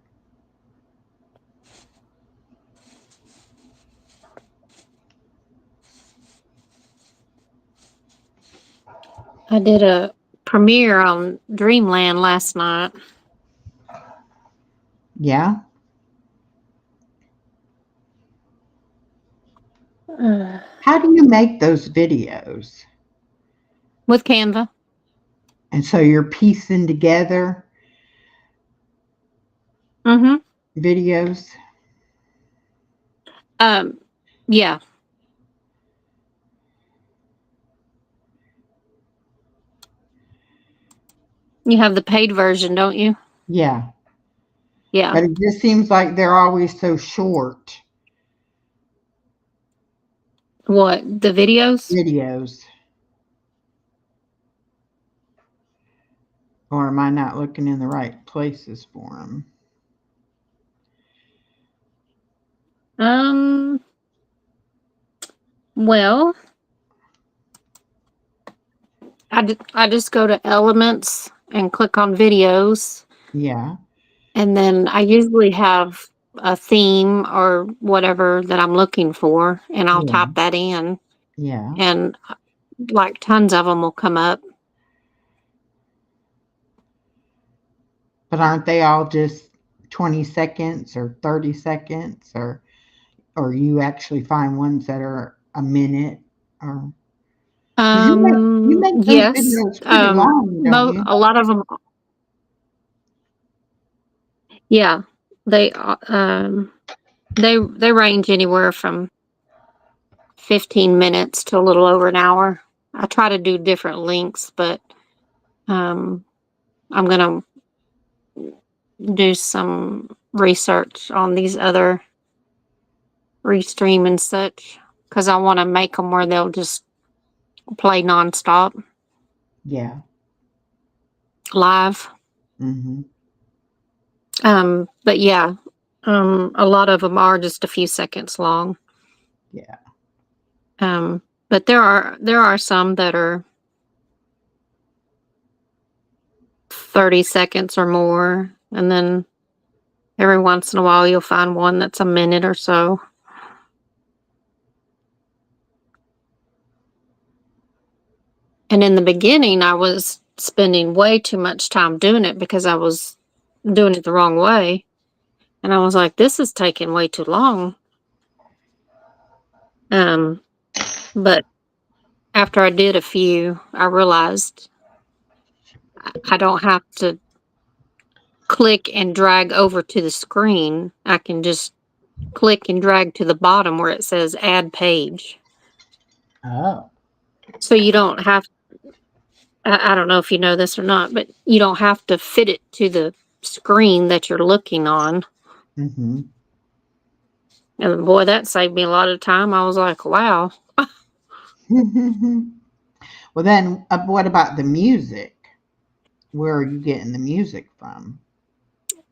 I did a premiere on Dreamland last night. Yeah. uh, How do you make those videos? with Canva. And so you're piecing together Mm-hmm. videos. Um, yeah, you have the paid version, don't you? Yeah. Yeah. But it just seems like they're always so short What, the videos? videos. Or am I not looking in the right places for them? Um, well, I just go to Elements and click on videos, Yeah. and then I usually have a theme or whatever that I'm looking for, and I'll Yeah. type that in, Yeah. and like tons of them will come up. But aren't they all just 20 seconds or 30 seconds, or you actually find ones that are a minute, or because you make those Yes. videos pretty long, don't you? A lot of them, yeah, they they range anywhere from 15 minutes to a little over an hour. I try to do different lengths, but um, I'm gonna do some research on these other restream and such because I want to make them where they'll just play nonstop Yeah. live. Hmm. But yeah, a lot of them are just a few seconds long. Yeah. But there are some that are 30 seconds or more, and then every once in a while you'll find one that's a minute or so. And in the beginning, I was spending way too much time doing it because I was doing it the wrong way. And I was like, this is taking way too long. Um, but after I did a few, I realized I don't have to click and drag over to the screen. I can just click and drag to the bottom where it says add page. Oh. So you don't have, I don't know if you know this or not, but you don't have to fit it to the screen that you're looking on. Hmm. And boy, that saved me a lot of time. I was like, wow. Well, then, what about the music? Where are you getting the music from?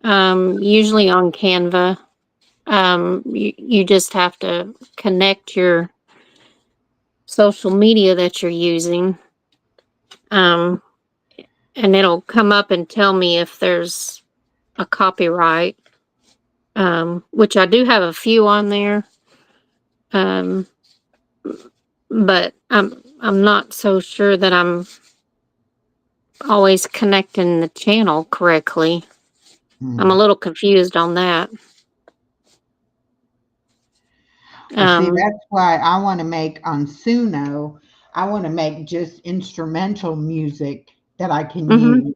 Usually on Canva, you just have to connect your social media that you're using. Um, and it'll come up and tell me if there's a copyright. Which I do have a few on there. Um, but I'm not so sure that I'm always connecting the channel correctly. I'm a Hmm. little confused on that. Well, see, Um, that's why I want to make on Suno, I want to make just instrumental music that I can mhm, use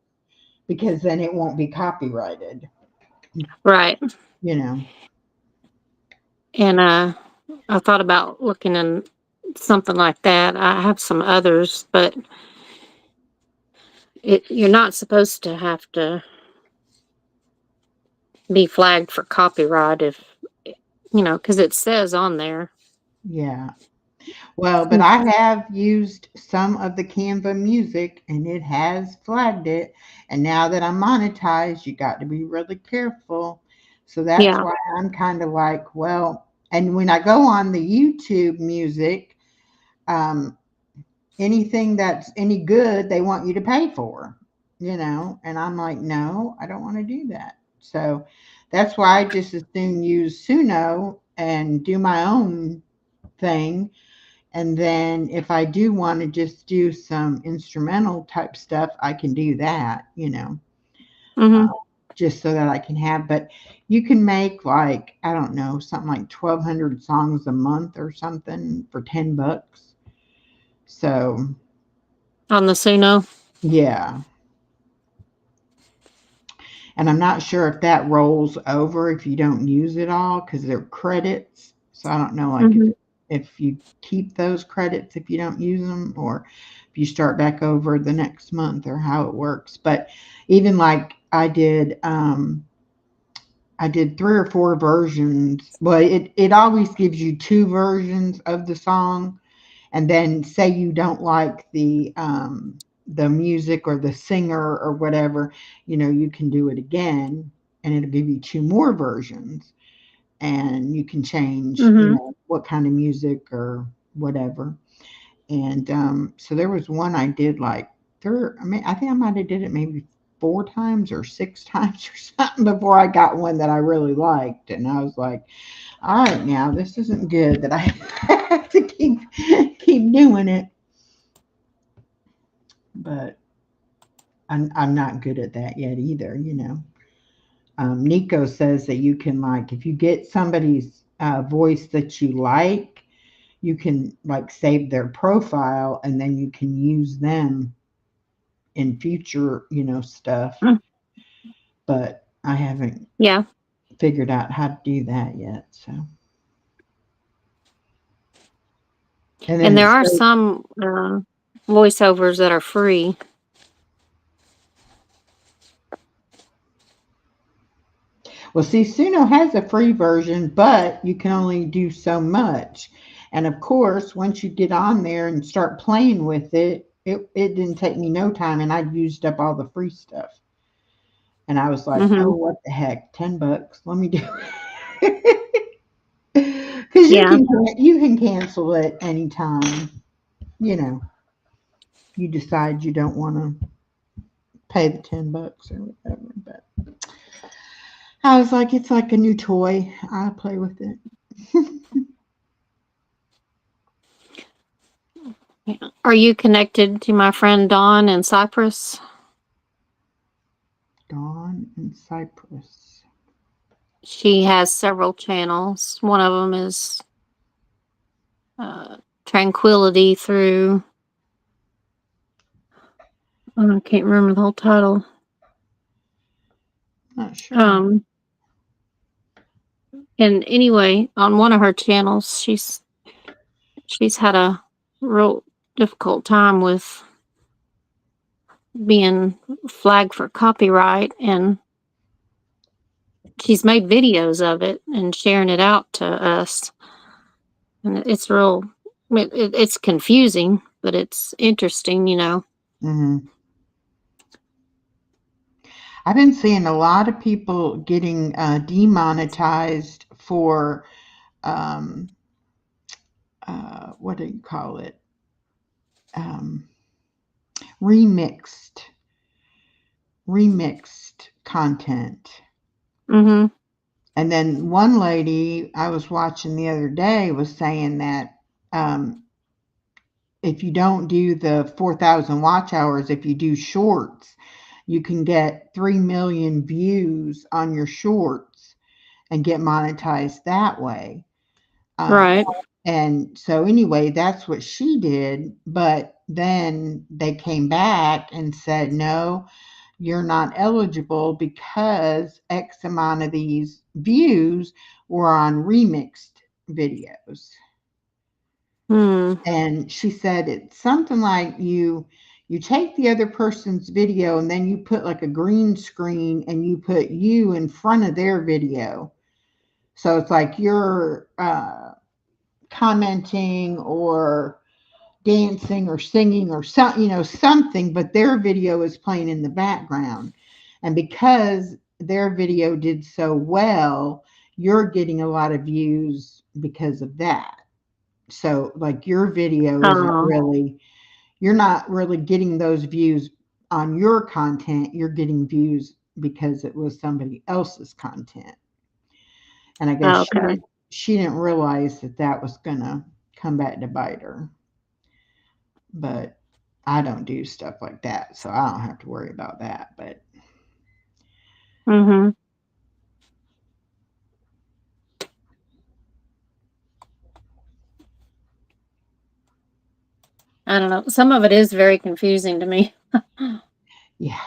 because then it won't be copyrighted, right. you know. And I thought about looking in something like that. I have some others, but you're not supposed to have to be flagged for copyright if because it says on there. Yeah. Well, but Mm. I have used some of the Canva music and it has flagged it. And now that I'm monetized, you got to be really careful. So that's Yeah. why I'm kind of like, well, and when I go on the YouTube music, um, anything that's any good, they want you to pay for, and I'm like, no, I don't want to do that. So that's why I just as soon use Suno and do my own thing. And then if I do want to just do some instrumental type stuff, I can do that, uh, Hmm. just so that I can have. But you can make like, I don't know, something like 1,200 songs a month or something for $10. So On the Suno. yeah. And I'm not sure if that rolls over if you don't use it all because they're credits. So I don't know, like Hmm. if you keep those credits if you don't use them, or if you start back over the next month, or how it works. But even like I did 3 or 4 versions. Well, it always gives you 2 versions of the song, and then say you don't like the music or the singer or whatever, you can do it again, and it'll give you 2 more versions, and you can change, Hmm. what kind of music or whatever. And so there was one I did like I think I might have did it maybe 4 times or 6 times or something before I got one that I really liked, and I was like, all right, now this isn't good that I have to keep doing it. But I'm not good at that yet either. Nico says that you can, like, if you get somebody's voice that you like, you can like save their profile and then you can use them in future, stuff. But I haven't Yeah. figured out how to do that yet. So, and then And there it's are so some voiceovers that are free. well. See, Suno has a free version, but you can only do so much. And of course, once you get on there and start playing with it didn't take me no time, and I used up all the free stuff. And I was like, Hmm. oh, what the heck, $10? Let me do it. Because Yeah. you can cancel it anytime. You know, you decide you don't want to pay the $10 or whatever. But I was like, it's like a new toy. I play with it. Yeah. Are you connected to my friend Dawn in Cyprus? Dawn and Cypress. She has several channels. One of them is uh, Tranquility through. I can't remember the whole title. Not sure. Um, and anyway, on one of her channels, she's had a real difficult time with being flagged for copyright, and she's made videos of it and sharing it out to us. And it's real. It's confusing, but it's interesting. Hmm. I've been seeing a lot of people getting demonetized for um, what do you call it? um, remixed remixed content. Mhm. And then one lady I was watching the other day was saying that um, if you don't do the 4,000 watch hours, if you do shorts, you can get 3 million views on your shorts and get monetized that way. Uh, Right. and so, anyway, that's what she did. But then they came back and said, no, you're not eligible because X amount of these views were on remixed videos. Hmm. And she said it's something like you take the other person's video and then you put like a green screen and you put you in front of their video. So it's like you're commenting or dancing or singing or something, but their video is playing in the background. And because their video did so well, you're getting a lot of views because of that. So like your video isn't Oh. really, you're not really getting those views on your content. You're getting views because it was somebody else's content. And I guess Okay. she didn't realize that that was gonna come back to bite her. But I don't do stuff like that, so I don't have to worry about that. But Mhm. I don't know. Some of it is very confusing to me. yeah,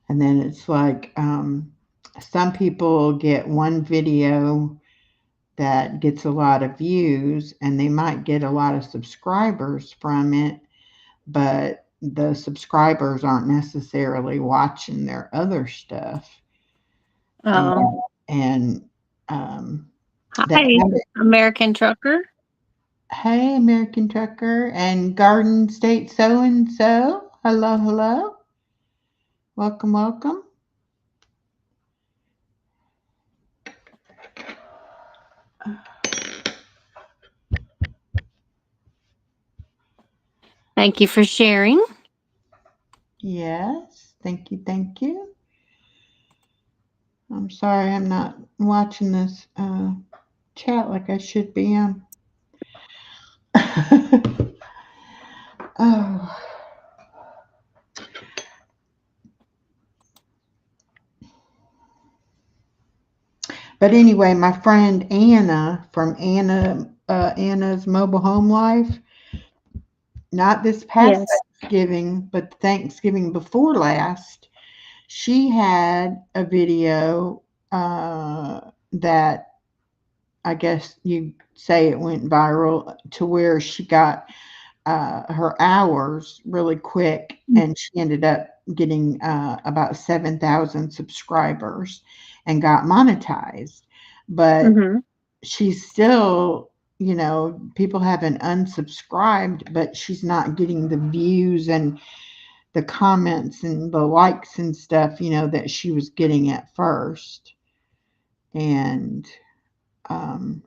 and then it's like some people get one video that gets a lot of views and they might get a lot of subscribers from it, but the subscribers aren't necessarily watching their other stuff. And, Oh. and um, that Hi, American trucker. hey, American Trucker and Garden State So and So. Hello, hello. Welcome, welcome. Thank you for sharing. Yes, thank you, thank you. I'm sorry I'm not watching this chat like I should be. Oh, but anyway, my friend Anna from Anna's Mobile Home Life, not this past Yes. Thanksgiving, but Thanksgiving before last, she had a video that I guess you say it went viral to where she got her hours really quick, and she ended up getting about 7,000 subscribers and got monetized. But Mhm. she's still, people haven't unsubscribed, but she's not getting the views and the comments and the likes and stuff, that she was getting at first. And um,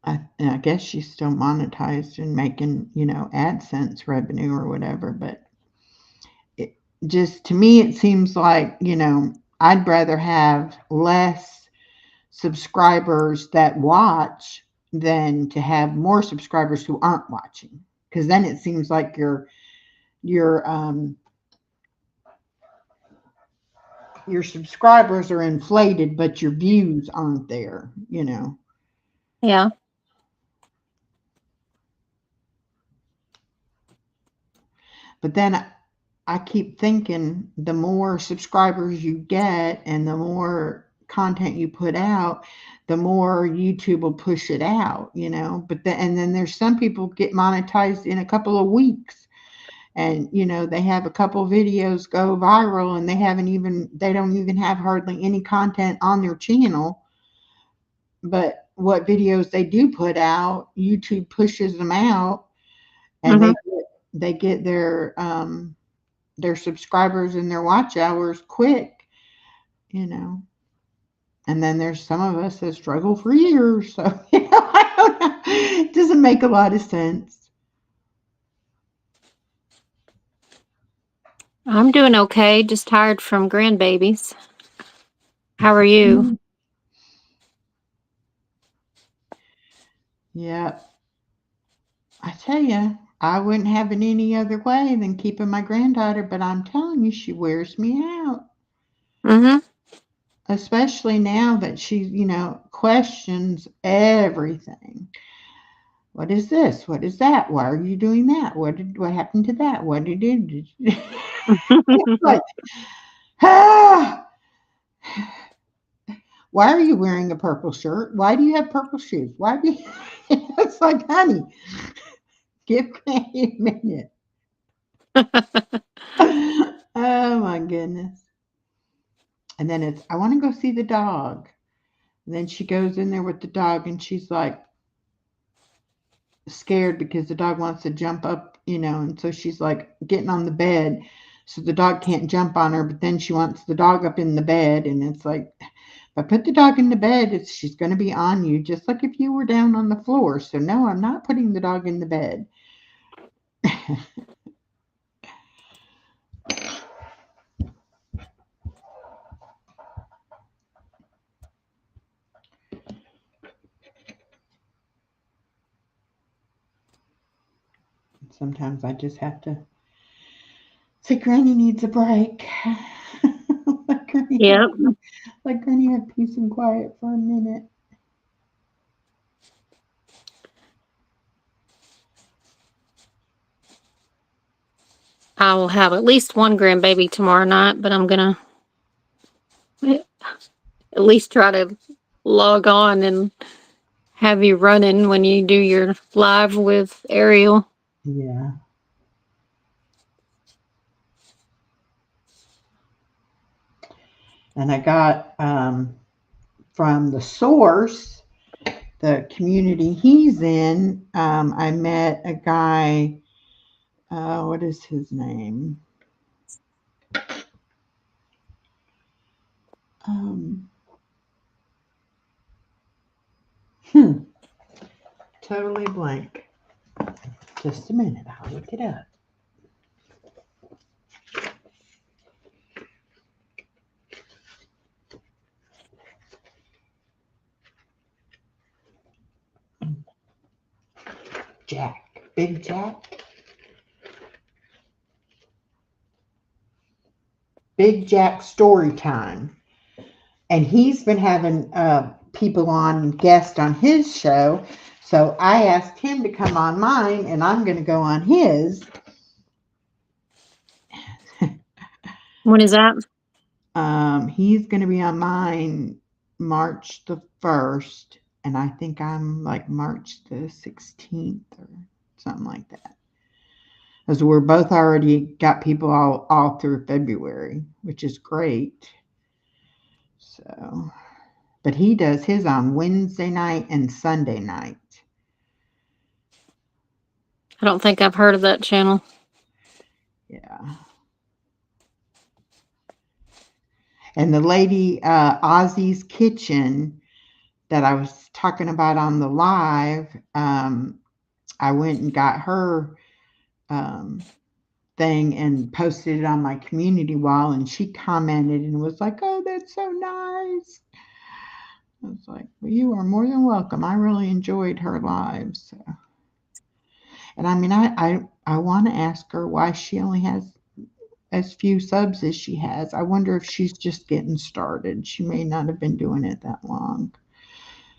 I guess she's still monetized and making, AdSense revenue or whatever. But it just, to me, it seems like, I'd rather have less subscribers that watch than to have more subscribers who aren't watching. Because then it seems like your your subscribers are inflated, but your views aren't there. Yeah. But then I keep thinking the more subscribers you get and the more content you put out, the more YouTube will push it out. And then there's some people get monetized in a couple of weeks. And they have a couple videos go viral and they don't even have hardly any content on their channel. But what videos they do put out, YouTube pushes them out, and Mhm. they get their subscribers and their watch hours quick, you know. And then there's some of us that struggle for years, so I don't know. It doesn't make a lot of sense. I'm doing okay, just tired from grandbabies. How are you? Mhm. Yeah, I tell you, I wouldn't have it any other way than keeping my granddaughter, but I'm telling you, she wears me out. Mhm. Especially now that she, questions everything. What is this? What is that? Why are you doing that? What happened to that? What did you do? It's like, ah, why are you wearing a purple shirt? Why do you have purple shoes? Why do you? It's like, honey, give me a minute. Oh my goodness. And then it's, I want to go see the dog. And then she goes in there with the dog and she's like scared because the dog wants to jump up, and so she's like getting on the bed. So the dog can't jump on her, but then she wants the dog up in the bed. And it's like, if I put the dog in the bed, she's going to be on you, just like if you were down on the floor. So, no, I'm not putting the dog in the bed. Sometimes I just have to say, Granny needs a break. let, Granny have, Yep. let Granny have peace and quiet for a minute. I will have at least one grandbaby tomorrow night, but I'm gonna at least try to log on and have you running when you do your live with Ariel. Yeah. And I got from the source, the community he's in, I met a guy. What is his name? Um, hmm, totally blank. Just a minute, I'll look it up. Jack, Big Jack, Big Jack Story Time, and he's been having people on guest on his show. So I asked him to come on mine, and I'm going to go on his. When is that? He's going to be on mine March the 1st, and I think I'm like March the 16th or something like that. Because we're both already got people all through February, which is great. So, but he does his on Wednesday night and Sunday night. I don't think I've heard of that channel. Yeah. And the lady, Ozzy's Kitchen, that I was talking about on the live, I went and got her um, thing and posted it on my community wall, and she commented and was like, "Oh, that's so nice." I was like, "Well, you are more than welcome. I really enjoyed her lives." So. And I mean, I want to ask her why she only has as few subs as she has. I wonder if she's just getting started. She may not have been doing it that long,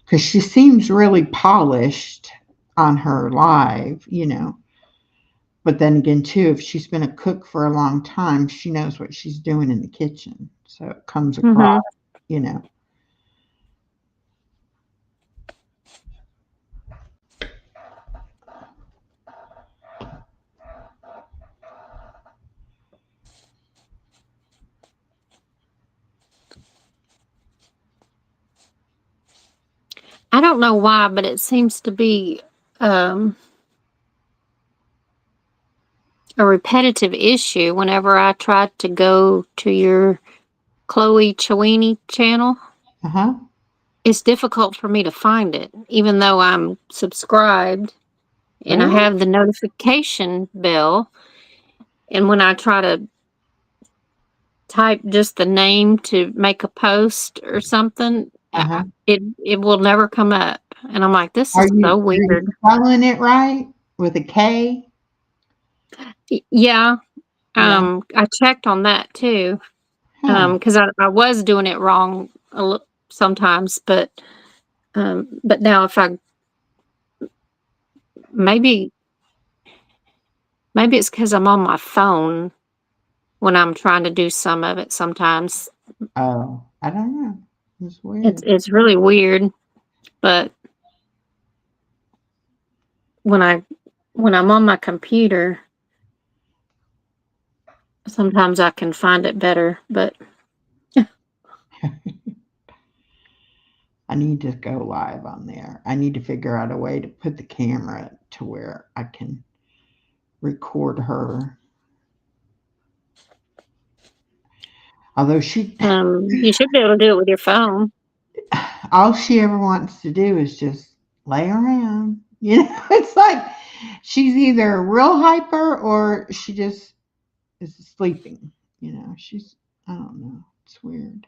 because she seems really polished on her live. But then again, too, if she's been a cook for a long time, she knows what she's doing in the kitchen. So it comes across, Mhm. you know. I don't know why, but it seems to be um, a repetitive issue whenever I try to go to your Chloe Chowini channel. Uh-huh. It's difficult for me to find it, even though I'm subscribed and I Really? have the notification bell. And when I try to type just the name to make a post or something, Uh-huh. it will never come up. And I'm like, this Are is so you weird. spelling it right with a K? Yeah, Yeah. I checked on that too, Huh. because I was doing it wrong sometimes, but now if I maybe maybe it's because I'm on my phone when I'm trying to do some of it. Sometimes Oh, I don't know. It's it's weird. it's really weird, but when I when I'm on my computer, sometimes I can find it better. But I need to go live on there. I need to figure out a way to put the camera to where I can record her. Although she, you should be able to do it with your phone. all she ever wants to do is just lay around. You know, it's like she's either real hyper or she just is sleeping. You know, I don't know. It's weird.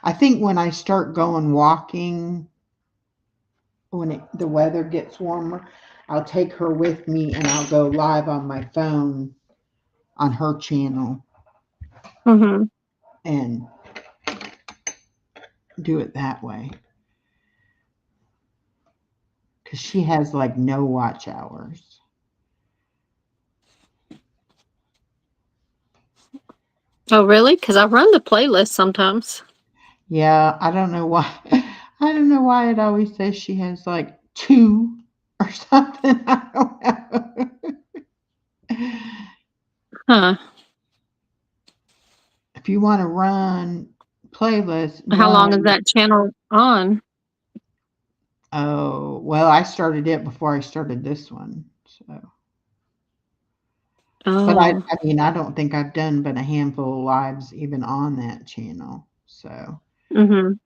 I think when I start going walking, when the weather gets warmer, I'll take her with me and I'll go live on my phone on her channel Hmm. and do it that way because she has like no watch hours. Oh, really? Because I run the playlist sometimes. Yeah, I don't know why. I don't know why it always says she has like two or something. I don't know. Huh? If you want to run playlist, How long is run. that channel on? Oh, well, I started it before I started this one. So, but Oh. I mean, I don't think I've done but a handful of lives even on that channel. So, Mhm.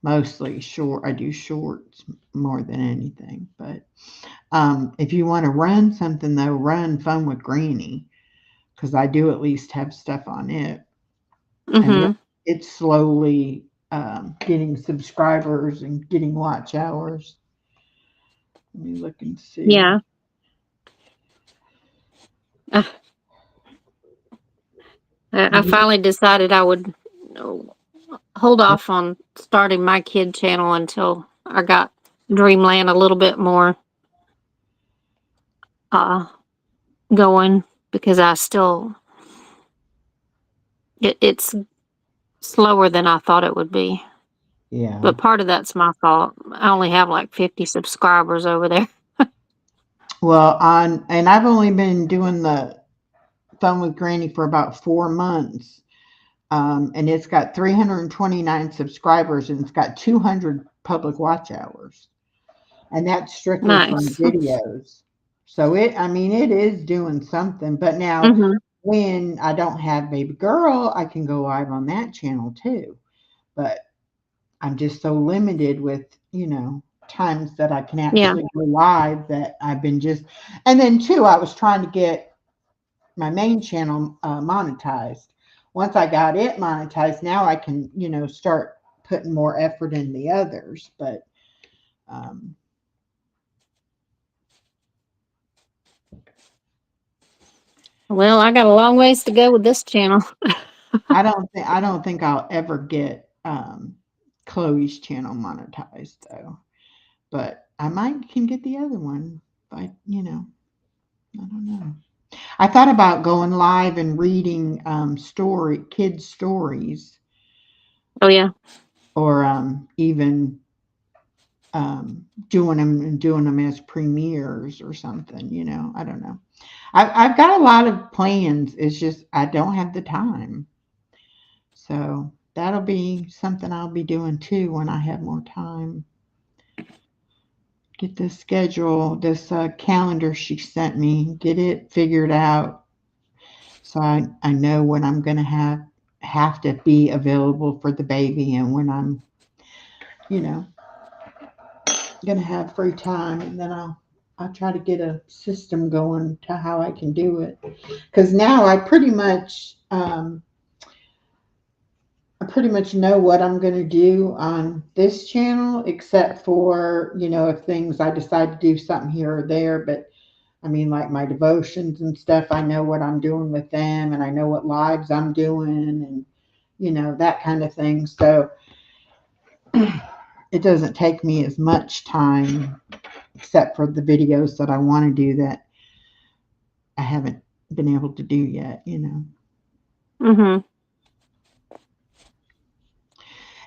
mostly short. I do shorts more than anything. But if you want to run something though, run Fun with Granny because I do at least have stuff on it, and Mhm. it's slowly getting subscribers and getting watch hours. Let me look and see. Yeah. Uh, I finally decided I would uh, hold off on starting my kid channel until I got Dreamland a little bit more uh going because I still it's slower than I thought it would be. Yeah. But part of that's my fault. I only have like 50 subscribers over there. Well, and I've only been doing the Fun with Granny for about 4 months. And it's got 329 subscribers and it's got 200 public watch hours. And that's strictly from Nice. videos. So I mean, it is doing something. But now, Mhm. when I don't have baby girl, I can go live on that channel too. But I'm just so limited with, times that I can Yeah. actually go live that I've been just, and then too, I was trying to get my main channel monetized. Once I got it monetized, now I can, start putting more effort in the others. But um, Well, I got a long ways to go with this channel. I don't think I'll ever get Chloe's channel monetized though. But I might can get the other one. But I don't know. I thought about going live and reading kids stories, Oh yeah. or even doing them as premieres or something. I don't know. I've got a lot of plans. It's just I don't have the time. So that'll be something I'll be doing too when I have more time. get this schedule, this calendar she sent me, get it figured out, so I know when I'm gonna have to be available for the baby and when I'm, you know, gonna have free time, and then I'll try to get a system going to how I can do it. Because now I pretty much know what I'm gonna do on this channel, except for, if things I decide to do something here or there. But I mean, like my devotions and stuff, I know what I'm doing with them, and I know what lives I'm doing, and that kind of thing. So it doesn't take me as much time, except for the videos that I want to do that I haven't been able to do yet. Mhm.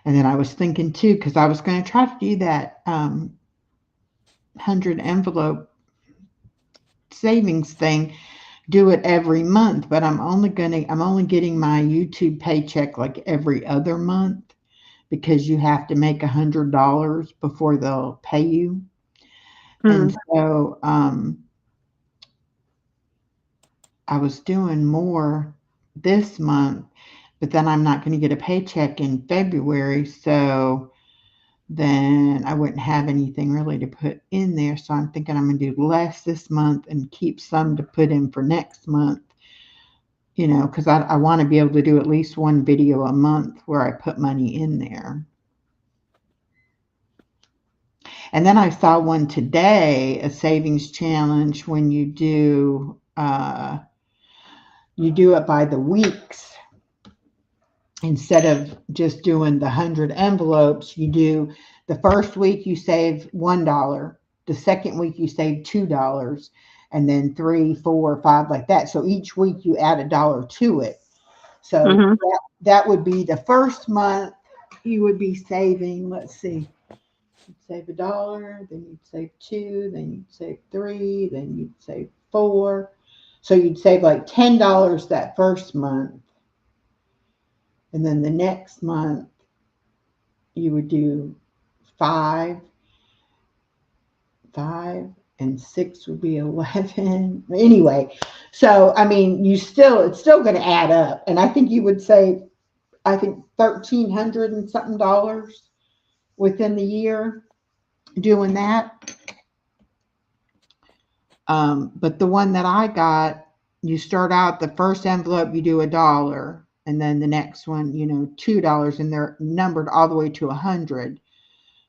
And then I was thinking too, because I was going to try to do that 100 envelope savings thing, do it every month, but I'm only getting my YouTube paycheck like every other month, because you have to make $100 before they'll pay you. And Mm. so I was doing more this month, but then I'm not going to get a paycheck in February. So then I wouldn't have anything really to put in there. So I'm thinking I'm going to do less this month and keep some to put in for next month, because I want to be able to do at least one video a month where I put money in there. And then I saw one today, a savings challenge, when you do it by the weeks. Instead of just doing the 100 envelopes, you do the first week you save $1, the second week you save $2, and then 3, 4, 5, like that. So each week you add $1 to it. So Mhm. that would be the first month you would be saving, let's see, you'd save $1, then you'd save 2, then you'd save 3, then you'd save 4. So you'd save like $10 that first month. And then the next month you would do 5, 5, and 6 would be 11. Anyway, so I mean, it's still going to add up, and I think you would save, I think, 1,300 and something dollars within the year doing that. But the one that I got, you start out the first envelope, you do $1, and then the next one, $2, and they're numbered all the way to 100.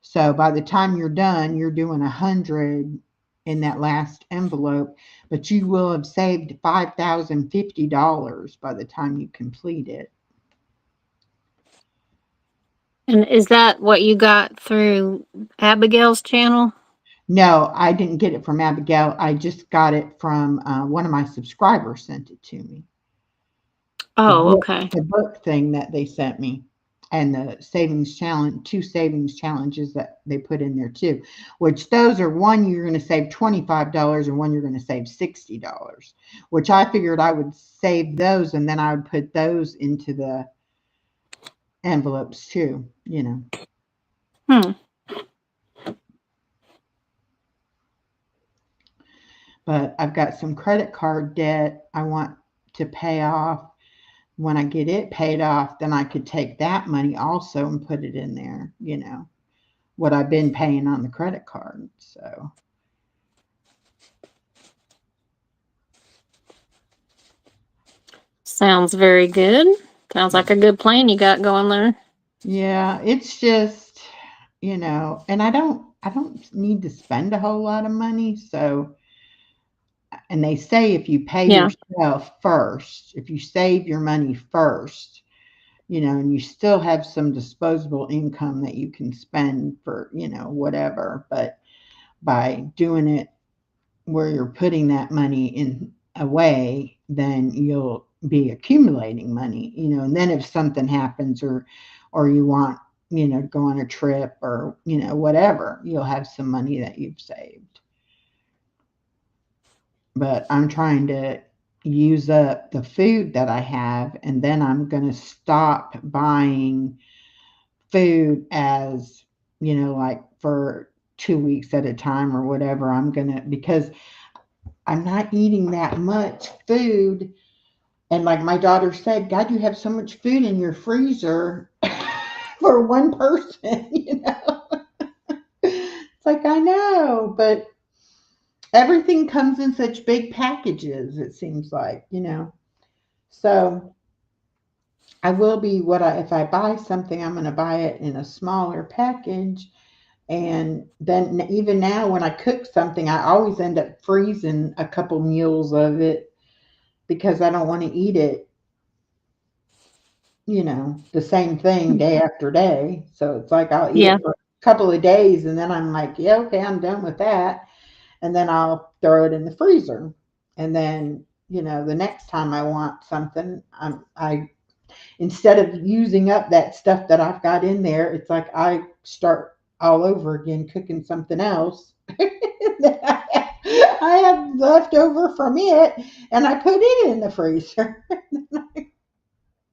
So by the time you're done, you're doing 100 in that last envelope, but you will have saved $5,050 by the time you complete it. And is that what you got through Abigail's channel? No, I didn't get it from Abigail. I just got it from one of my subscribers sent it to me. The Oh, book, okay. the book thing that they sent me, and the savings challenge, 2 savings challenges that they put in there too, which those are, one you're going to save $25 and one you're going to save $60, which I figured I would save those and then I would put those into the envelopes too. Hmm. But I've got some credit card debt I want to pay off. When I get it paid off, then I could take that money also and put it in there, what I've been paying on the credit card. So Sounds very good. Sounds like a good plan you got going there. yeah, it's just, and I don't need to spend a whole lot of money. So, and they say if you pay Yeah. yourself first, if you save your money first, and you still have some disposable income that you can spend for, whatever, but by doing it where you're putting that money in away, then you'll be accumulating money, and then if something happens, or you want, to go on a trip, or whatever, you'll have some money that you've saved. But I'm trying to use up the food that I have, and then I'm going to stop buying food as, like for 2 weeks at a time or whatever. Because I'm not eating that much food. And like my daughter said, God, you have so much food in your freezer for one person, It's like, I know, but everything comes in such big packages, it seems like. So I will be if I buy something, I'm going to buy it in a smaller package. And then even now, when I cook something, I always end up freezing a couple meals of it because I don't want to eat it, the same thing day after day. So it's like I'll eat Yeah. it for a couple of days and then I'm like, yeah, okay, I'm done with that. And then I'll throw it in the freezer. And then, the next time I want something, I instead of using up that stuff that I've got in there, it's like I start all over again cooking something else. I have left over from it and I put it in the freezer.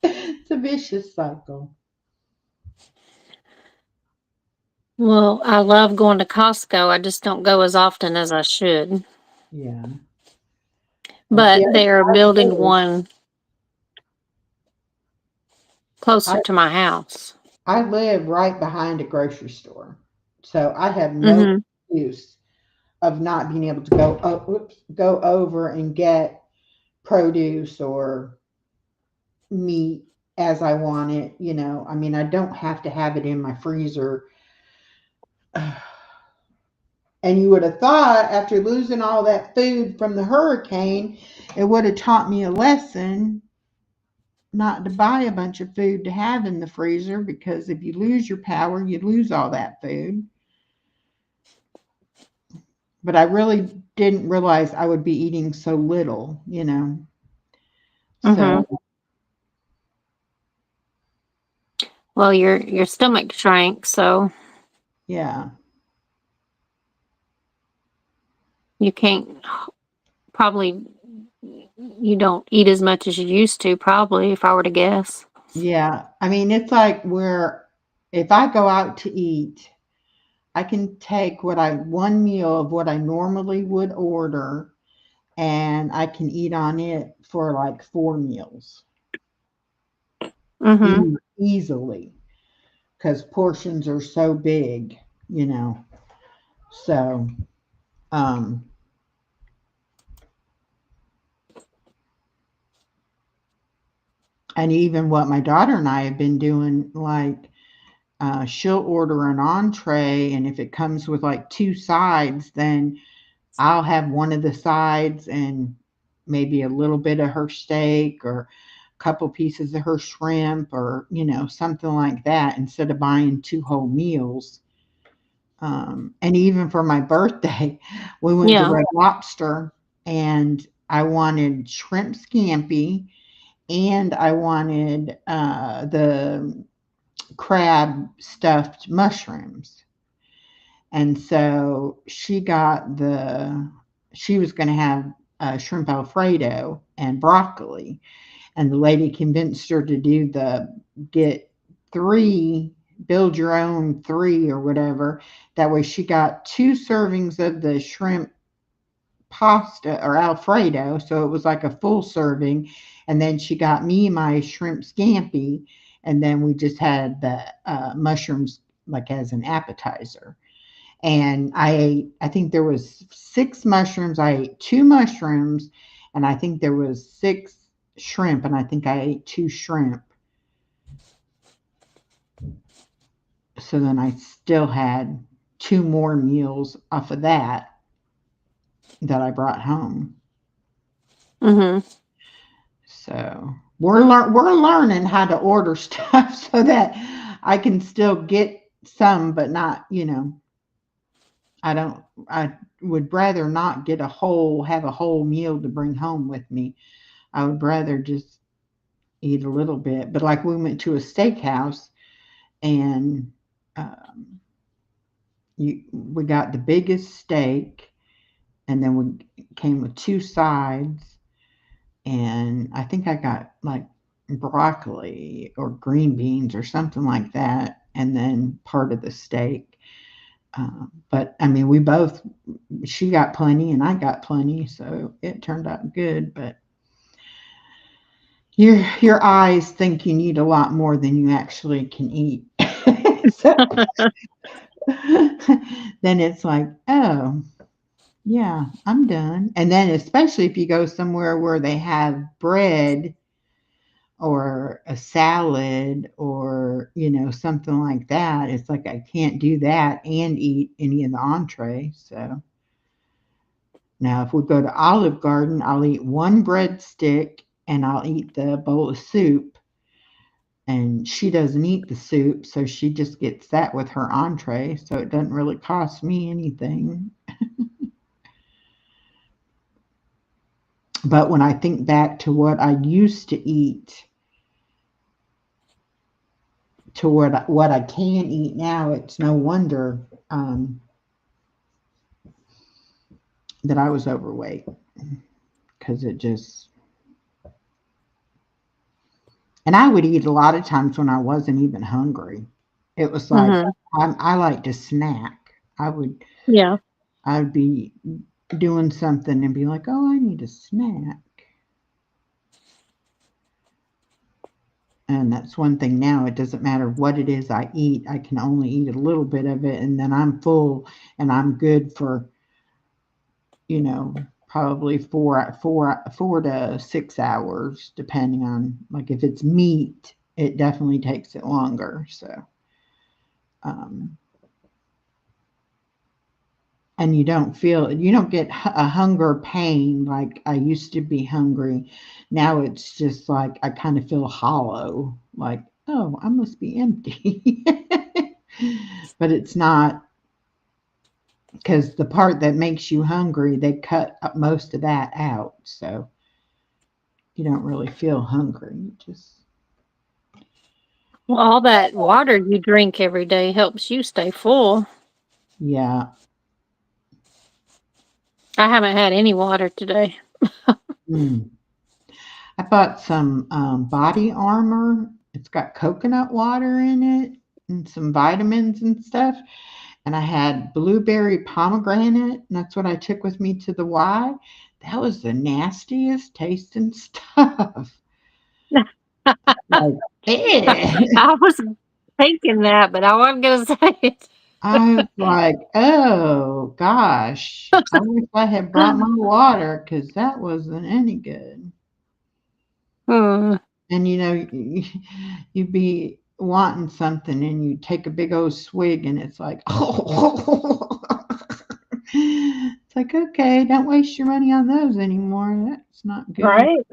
It's a vicious cycle. Well, I love going to Costco. I just don't go as often as I should. Yeah. And But see, they're I building live, one I, closer to my house. I live right behind a grocery store. So I have no Mhm. excuse of not being able to go over and get produce or meat as I want it. I mean, I don't have to have it in my freezer. And you would have thought after losing all that food from the hurricane, it would have taught me a lesson not to buy a bunch of food to have in the freezer because if you lose your power, you lose all that food. But I really didn't realize I would be eating so little. Mhm. So, Well, your stomach shrank, so yeah. you can't probably you don't eat as much as you used to probably if I were to guess. Yeah. I mean, it's like where if I go out to eat, I can take one meal of what I normally would order and I can eat on it for like 4 meals Mhm. easily because portions are so big. So, um, and even what my daughter and I have been doing, like, she'll order an entree, and if it comes with like two sides, then I'll have one of the sides and maybe a little bit of her steak or a couple pieces of her shrimp or, something like that instead of buying two whole meals. And even for my birthday, we went to Yeah. Red Lobster and I wanted shrimp scampi and I wanted the crab stuffed mushrooms. And so she was going to have shrimp Alfredo and broccoli. And the lady convinced her to get three, build your own three or whatever. That way she got 2 servings of the shrimp pasta or Alfredo. So it was like a full serving. And then she got me my shrimp scampi. And then we just had the mushrooms like as an appetizer. And I think there was 6 mushrooms. I ate 2 mushrooms, and I think there was 6 shrimp, and I think I ate 2 shrimp. So then I still had 2 more meals off of that I brought home. Mhm. So we're learning how to order stuff so that I can still get some, but not. I don't. I would rather not have a whole meal to bring home with me. I would rather just eat a little bit. But like we went to a steakhouse and um, we got the biggest steak, and then we came with 2 sides, and I think I got like broccoli or green beans or something like that, and then part of the steak. But I mean, she got plenty and I got plenty, so it turned out good. But your eyes think you need a lot more than you actually can eat. So then it's like, oh, yeah, I'm done. And then, especially if you go somewhere where they have bread or a salad or, something like that, it's like I can't do that and eat any of the entree. So now, if we go to Olive Garden, I'll eat one breadstick and I'll eat the bowl of soup. And she doesn't eat the soup, so she just gets that with her entree. So it doesn't really cost me anything. But when I think back to what I used to eat, to what I can eat now, it's no wonder that I was overweight, because it just, and I would eat a lot of times when I wasn't even hungry. It was like Hmm. I like to snack. Yeah. I'd be doing something and be like, oh, I need a snack. And that's one thing now. It doesn't matter what it is I eat. I can only eat a little bit of it and then I'm full and I'm good for, probably 4 to 6 hours, depending on, like, if it's meat, it definitely takes it longer. So, um, and you don't get a hunger pain like I used to be hungry. Now it's just like I kind of feel hollow, like, oh, I must be empty. But it's not, because the part that makes you hungry, they cut most of that out. So you don't really feel hungry. You just, Well, all that water you drink every day helps you stay full. yeah. I haven't had any water today. Mm. I bought some body armor. It's got coconut water in it and some vitamins and stuff. And I had blueberry pomegranate, and that's what I took with me to the Y. That was the nastiest tasting stuff. Like, eh. I was thinking that, but I wasn't going to say it. I was like, oh gosh, I wish I had brought my water because that wasn't any good. Hmm. And you'd be wanting something and you take a big old swig and it's like, oh, it's like, okay, don't waste your money on those anymore. That's not good. Right?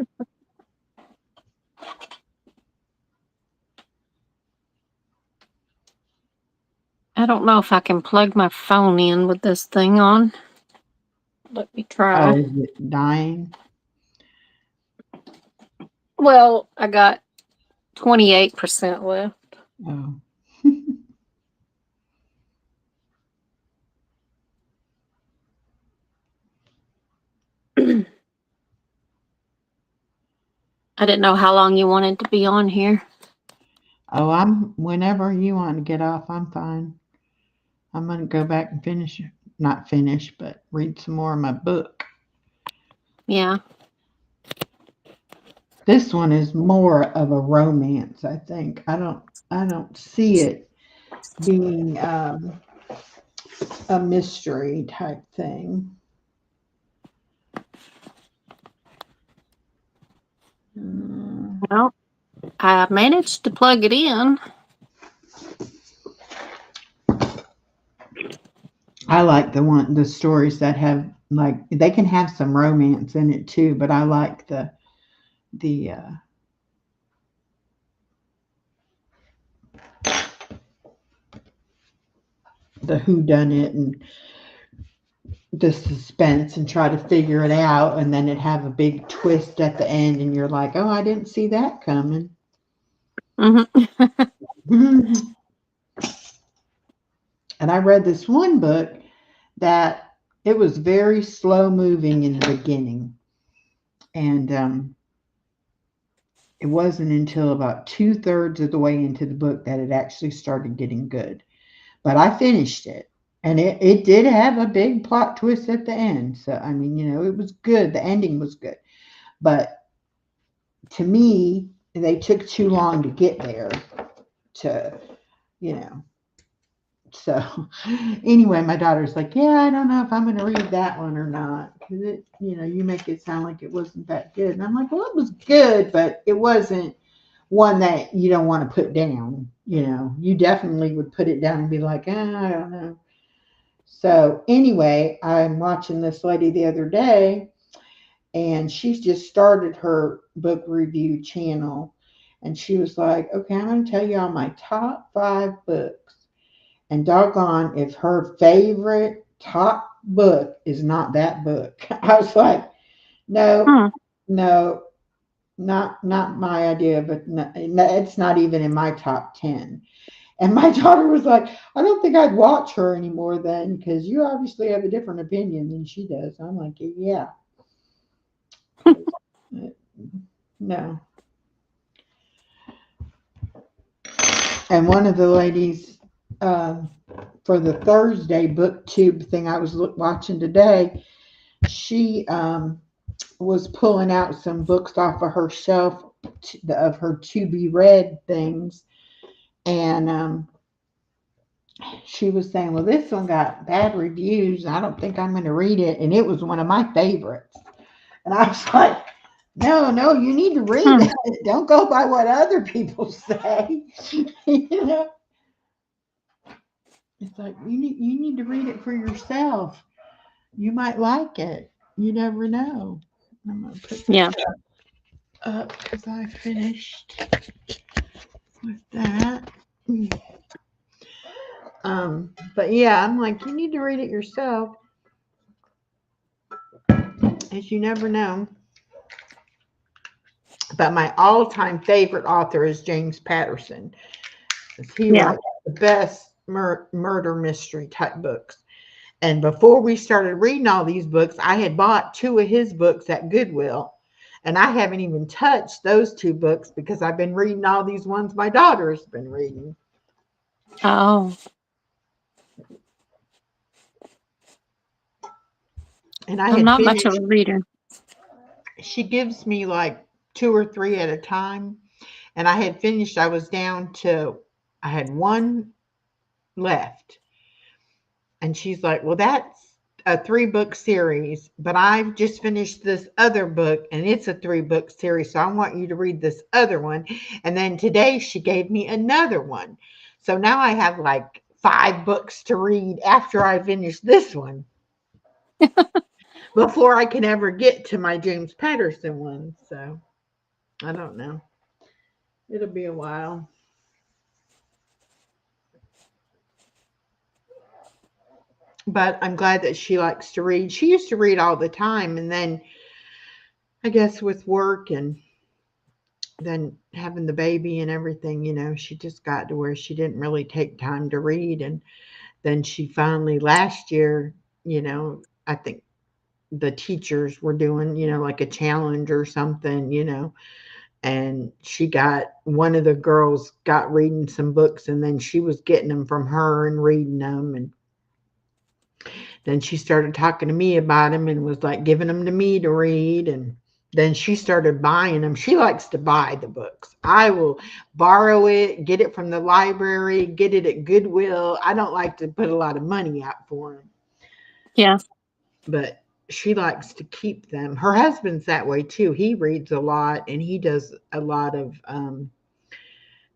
I don't know if I can plug my phone in with this thing on. Let me try. Oh, is it dying? Well, I got 28% left. Oh, I didn't know how long you wanted to be on here. oh, whenever you want to get off, I'm fine. I'm going to go back and finish, not finish, but read some more of my book. Yeah. This one is more of a romance, I think. I don't see it being a mystery type thing. Mm, Well, I managed to plug it in. I like the stories that have, like, they can have some romance in it too, but I like the the who done it and the suspense and try to figure it out, and then it have a big twist at the end and you're like, oh, I didn't see that coming. Hmm. And I read this one book that it was very slow moving in the beginning, and it wasn't until about 2/3 of the way into the book that it actually started getting good. But I finished it, And it did have a big plot twist at the end. So, I mean, it was good. The ending was good. But to me, they took too long to get there to, you know. So, anyway, my daughter's like, yeah, I don't know if I'm going to read that one or not. Because you make it sound like it wasn't that good. And I'm like, well, it was good, but it wasn't one that you don't want to put down. You definitely would put it down and be like, I don't know. So anyway, I'm watching this lady the other day, and she's just started her book review channel. And she was like, okay, I'm going to tell you all my top 5 books. And doggone if her favorite top book is not that book. I was like, no, Hmm. no, not my idea, but no, it's not even in my top 10. And my daughter was like, I don't think I'd watch her anymore then because you obviously have a different opinion than she does. I'm like, yeah, no. And one of the ladies um, for the Thursday booktube thing I was watching today, she was pulling out some books off of her shelf of her to be read things. And she was saying, well, this one got bad reviews. I don't think I'm going to read it. And it was one of my favorites. And I was like, no, you need to read Hmm. it. Don't go by what other people say. you know, it's like you need to read it for yourself. You might like it. You never know. I'm gonna put this Yeah. up because I finished with that. But yeah, I'm like, you need to read it yourself, as you never know. But my all-time favorite author is James Patterson. He Yeah. writes the best murder mystery type books. And before we started reading all these books, I had bought 2 of his books at Goodwill. And I haven't even touched those 2 books because I've been reading all these ones my daughter's been reading. Oh, And I I'm had not much of finished, a reader. she gives me like 2 or 3 at a time. And I had finished, I had one left. And she's like, well, that's a 3-book series, but I've just finished this other book and it's a 3-book series. So I want you to read this other one. And then today she gave me another one. So now I have like 5 books to read after I finish this one before I can ever get to my James Patterson one. So I don't know. It'll be a while. But I'm glad that she likes to read. She used to read all the time. And then I guess with work and then having the baby and everything, she just got to where she didn't really take time to read. And then she finally last year, I think the teachers were doing, like a challenge or something, and she got one of the girls got reading some books and then she was getting them from her and reading them. And then she started talking to me about them and was like giving them to me to read. And then she started buying them. She likes to buy the books. I will borrow it, get it from the library, get it at Goodwill. I don't like to put a lot of money out for them, Yeah. but she likes to keep them. Her husband's that way too. He reads a lot and he does a lot of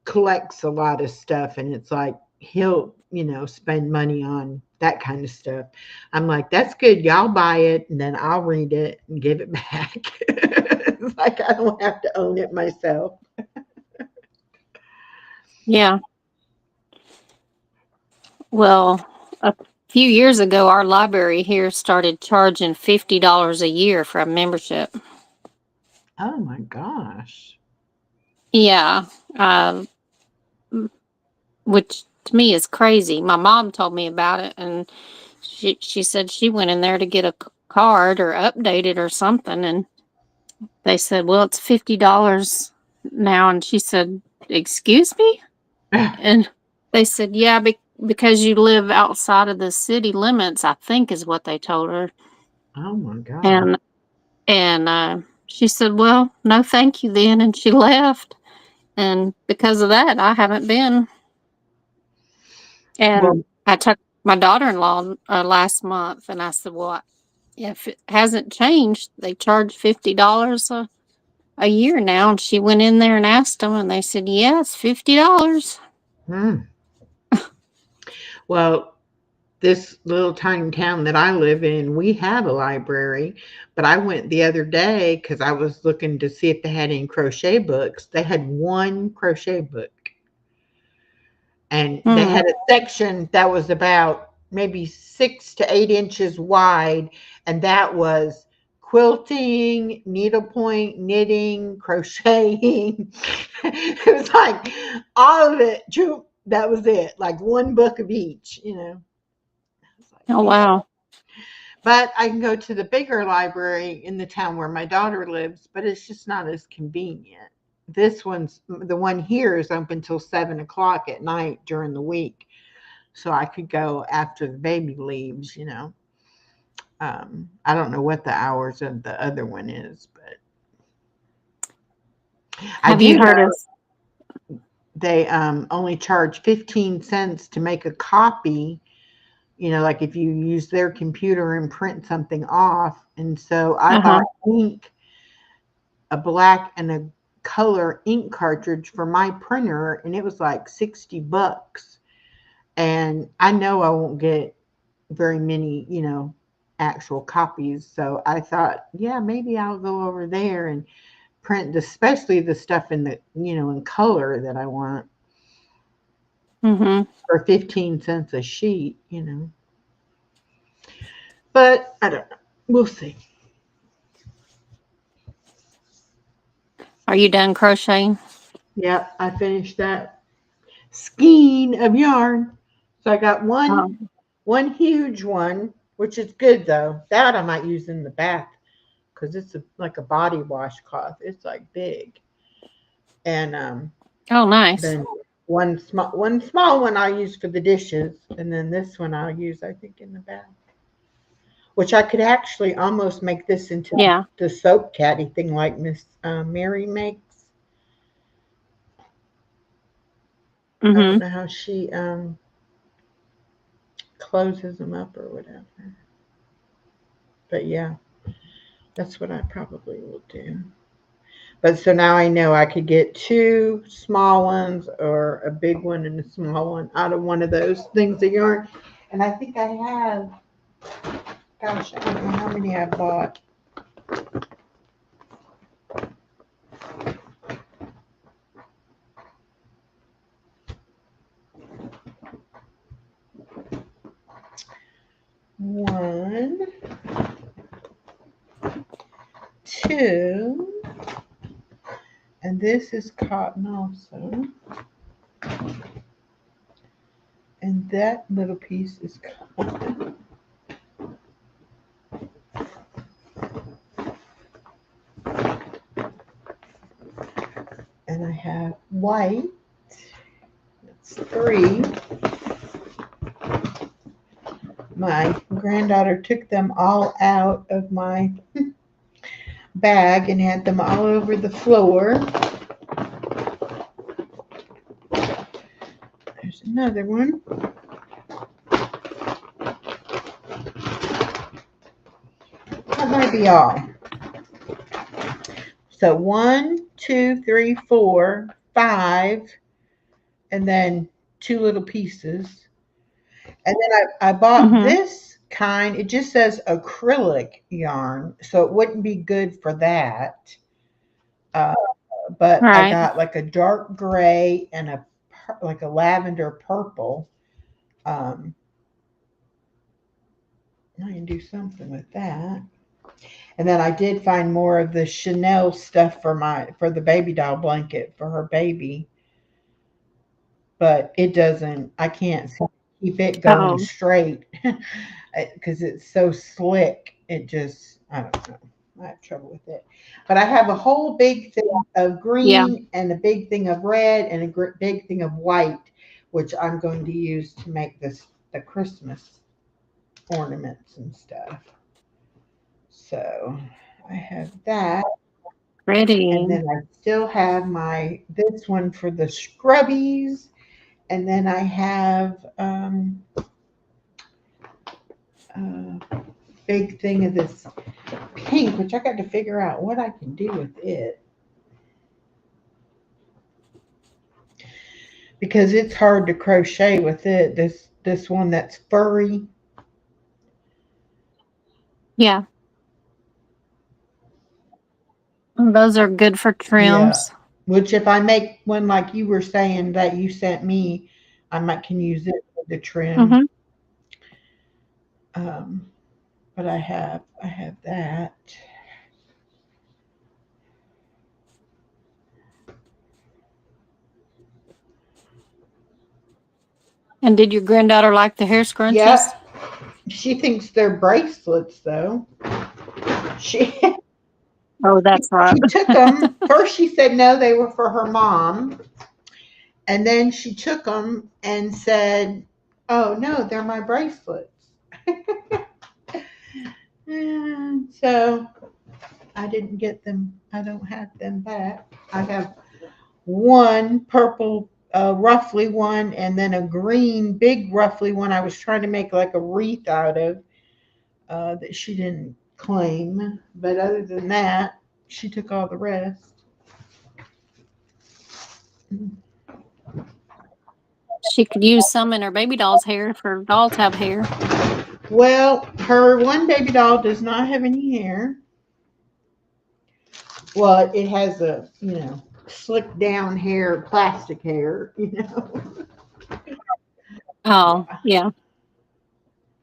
collects a lot of stuff, and it's like he'll spend money on that kind of stuff. I'm like, that's good, y'all buy it and then I'll read it and give it back. It's like I don't have to own it myself. Yeah. Well, a few years ago, our library here started charging $50 a year for a membership. Oh my gosh. Yeah. Uh, which to me is crazy. My mom told me about it, and she said she went in there to get a card or update it or something, and they said, "Well, it's $50 now." And she said, "Excuse me?" And they said, "Yeah, because you live outside of the city limits, I think is what they told her. Oh my God. And she said, "Well, no, thank you then," and she left. And because of that, I haven't been. And Well, I took my daughter-in-law last month, and I said, "Well, if it hasn't changed, they charge $50 a year now." And she went in there and asked them, and they said, "Yeah, it's $50." hmm. Well, this little tiny town that I live in, we have a library, but I went the other day because I was looking to see if they had any crochet books. They had one crochet book, and they Hmm. had a section that was about maybe 6 to 8 inches wide, and that was quilting, needlepoint, knitting, crocheting. It was like all of it. That was it. Like one book of each, you know. I was like, Oh, man. wow. But I can go to the bigger library in the town where my daughter lives, but it's just not as convenient. This one's the one here is open until 7 o'clock at night during the week. So I could go after the baby leaves, you know. I don't know what the hours of the other one is, but I Have you do heard know of? they only charge 15 cents to make a copy, you know, like if you use their computer and print something off. And so I Uh-huh. bought ink, a black and a color ink cartridge for my printer, and it was like $60. And I know I won't get very many, you know, actual copies. So I thought, yeah, maybe I'll go over there and print, especially the stuff in the, you know, in color that I want Mhm. for 15 cents a sheet, you know. But I don't know. We'll see. Are you done crocheting? Yep, I finished that skein of yarn. So I got Um, one huge one, which is good though. That I might use in the bath because it's like a body washcloth. It's like big. And oh, nice. then one small one I'll use for the dishes, and then this one I'll use I think in the bath. Which I could actually almost make this into Yeah. the soap caddy thing like Miss Mary makes. I don't Mhm. know how she closes them up or whatever. But yeah, that's what I probably will do. But so now I know I could get two small ones or a big one and a small one out of one of those things of yarn. And I think I have, gosh, I don't know how many I bought. One, two, and this is cotton also. And that little piece is cotton. And I have white. That's three. My granddaughter took them all out of my bag and had them all over the floor. There's another one. That might be all. So one, two, three, four, five, and then two little pieces. And then I bought Mhm. this kind. It just says acrylic yarn, so it wouldn't be good for that. Uh, but I Right. got like a dark gray and like a lavender purple. Um, I can do something with that. And then I did find more of the Chanel stuff for the baby doll blanket for her baby, but it doesn't. I can't keep it going Oh, straight because it's so slick. It just I don't know. I have trouble with it. But I have a whole big thing of yeah. green and a big thing of red and a big thing of white, which I'm going to use to make the Christmas ornaments and stuff. So I have that. And Pretty. then I still have this one for the scrubbies. And then I have a big thing of this pink, which I got to figure out what I can do with it. Because it's hard to crochet with it. This one that's furry. Yeah. Those are good for Yeah. trims. Which if I make one like you were saying that you sent me, I might can use it for the trim. Hmm. Um, but I have that. And did your granddaughter like the hair scrunchies? Yep. She thinks they're bracelets though. She Oh, that's right. she took them. First she said no, they were for her mom. And then she took them and said, "Oh no, they're my bracelets." And so I didn't get them. I don't have them back. I have one purple, roughly one, and then a green, big, roughly one. I was trying to make like a wreath out of that she didn't claim. But other than that, she took all the rest. She could use some in her baby doll's hair if her dolls have hair. Well, her one baby doll does not have any hair. Well, it has slick down hair, plastic hair. Oh, Yeah. yeah.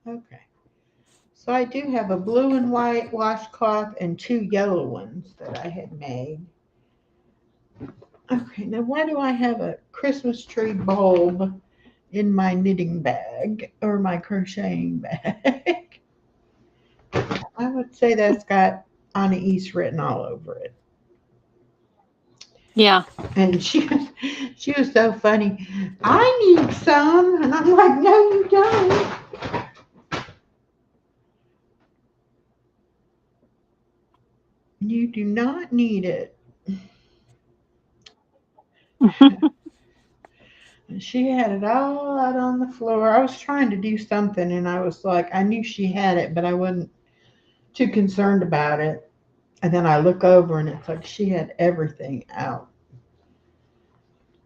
Okay. So I do have a blue and white washcloth and two yellow ones that I had made. Okay, now why do I have a Christmas tree bulb in my knitting bag or my crocheting bag? I would say that's got Anna East written all over it. Yeah. And she was so funny. I need some, and I'm like, no, you don't. You do not need it. And she had it all out on the floor. I was trying to do something, and I was like, I knew she had it, but I wasn't too concerned about it. And then I look over, and it's like she had everything out.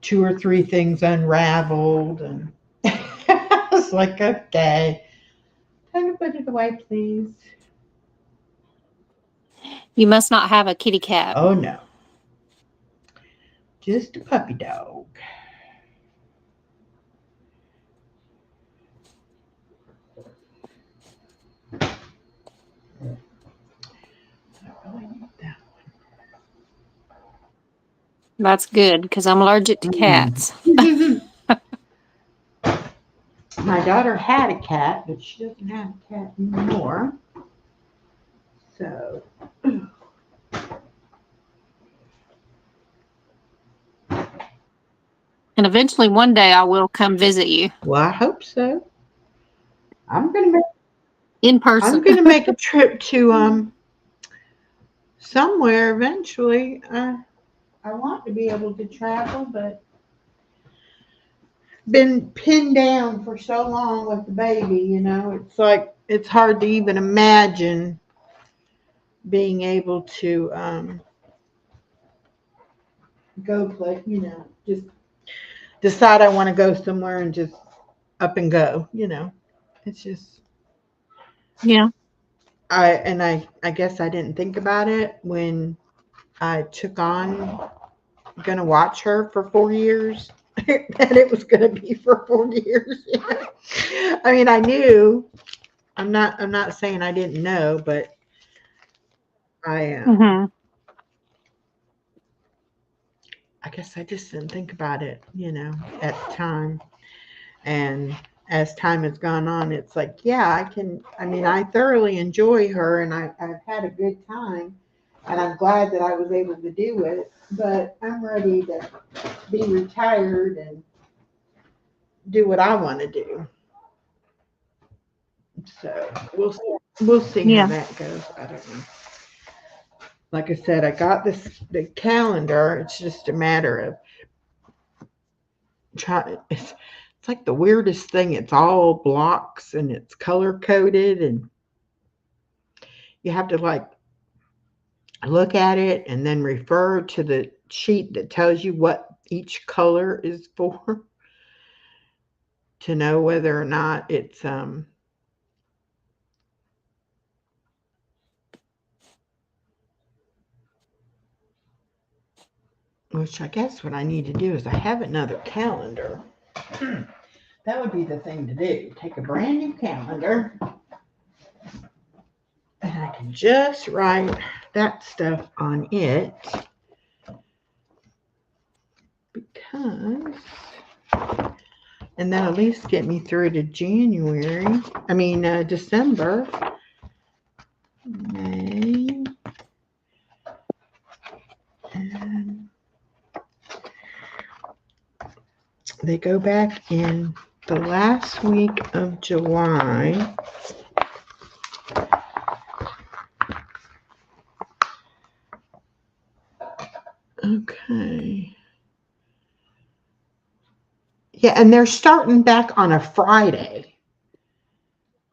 Two or three things unraveled, and I was like, okay, time to put it away, please. You must not have a kitty cat. Oh no, just a puppy dog. I really need that. That's good because I'm allergic to cats. My daughter had a cat, but she doesn't have a cat anymore. So, And eventually one day I will come visit you well, I hope so. I'm gonna make in I'm person. gonna make a trip to somewhere eventually. I want to be able to travel, but been pinned down for so long with the baby. It's like it's hard to even imagine being able to go play. Just decide I want to go somewhere and just up and go. It's just Yeah. I guess I didn't think about it when I took on gonna watch her for 4 years. That it was gonna be for 4 years. I mean, I knew. I'm not saying I didn't know, but I Hmm. I guess I just didn't think about it, at the time. And as time has gone on, it's like, yeah, I mean, I thoroughly enjoy her and I've had a good time and I'm glad that I was able to do it, but I'm ready to be retired and do what I want to do. So we'll see how Yeah. that goes. I don't know. Like I said, I got the calendar. It's just a matter of try. It's like the weirdest thing. It's all blocks and it's color coded, and you have to like look at it and then refer to the sheet that tells you what each color is for to know whether or not it's which I guess what I need to do is I have another calendar. That would be the thing to do. Take a brand new calendar and I can just write that stuff on it because, and then at least get me through to December, May, and they go back in the last week of July. Okay. Yeah, and they're starting back on a Friday.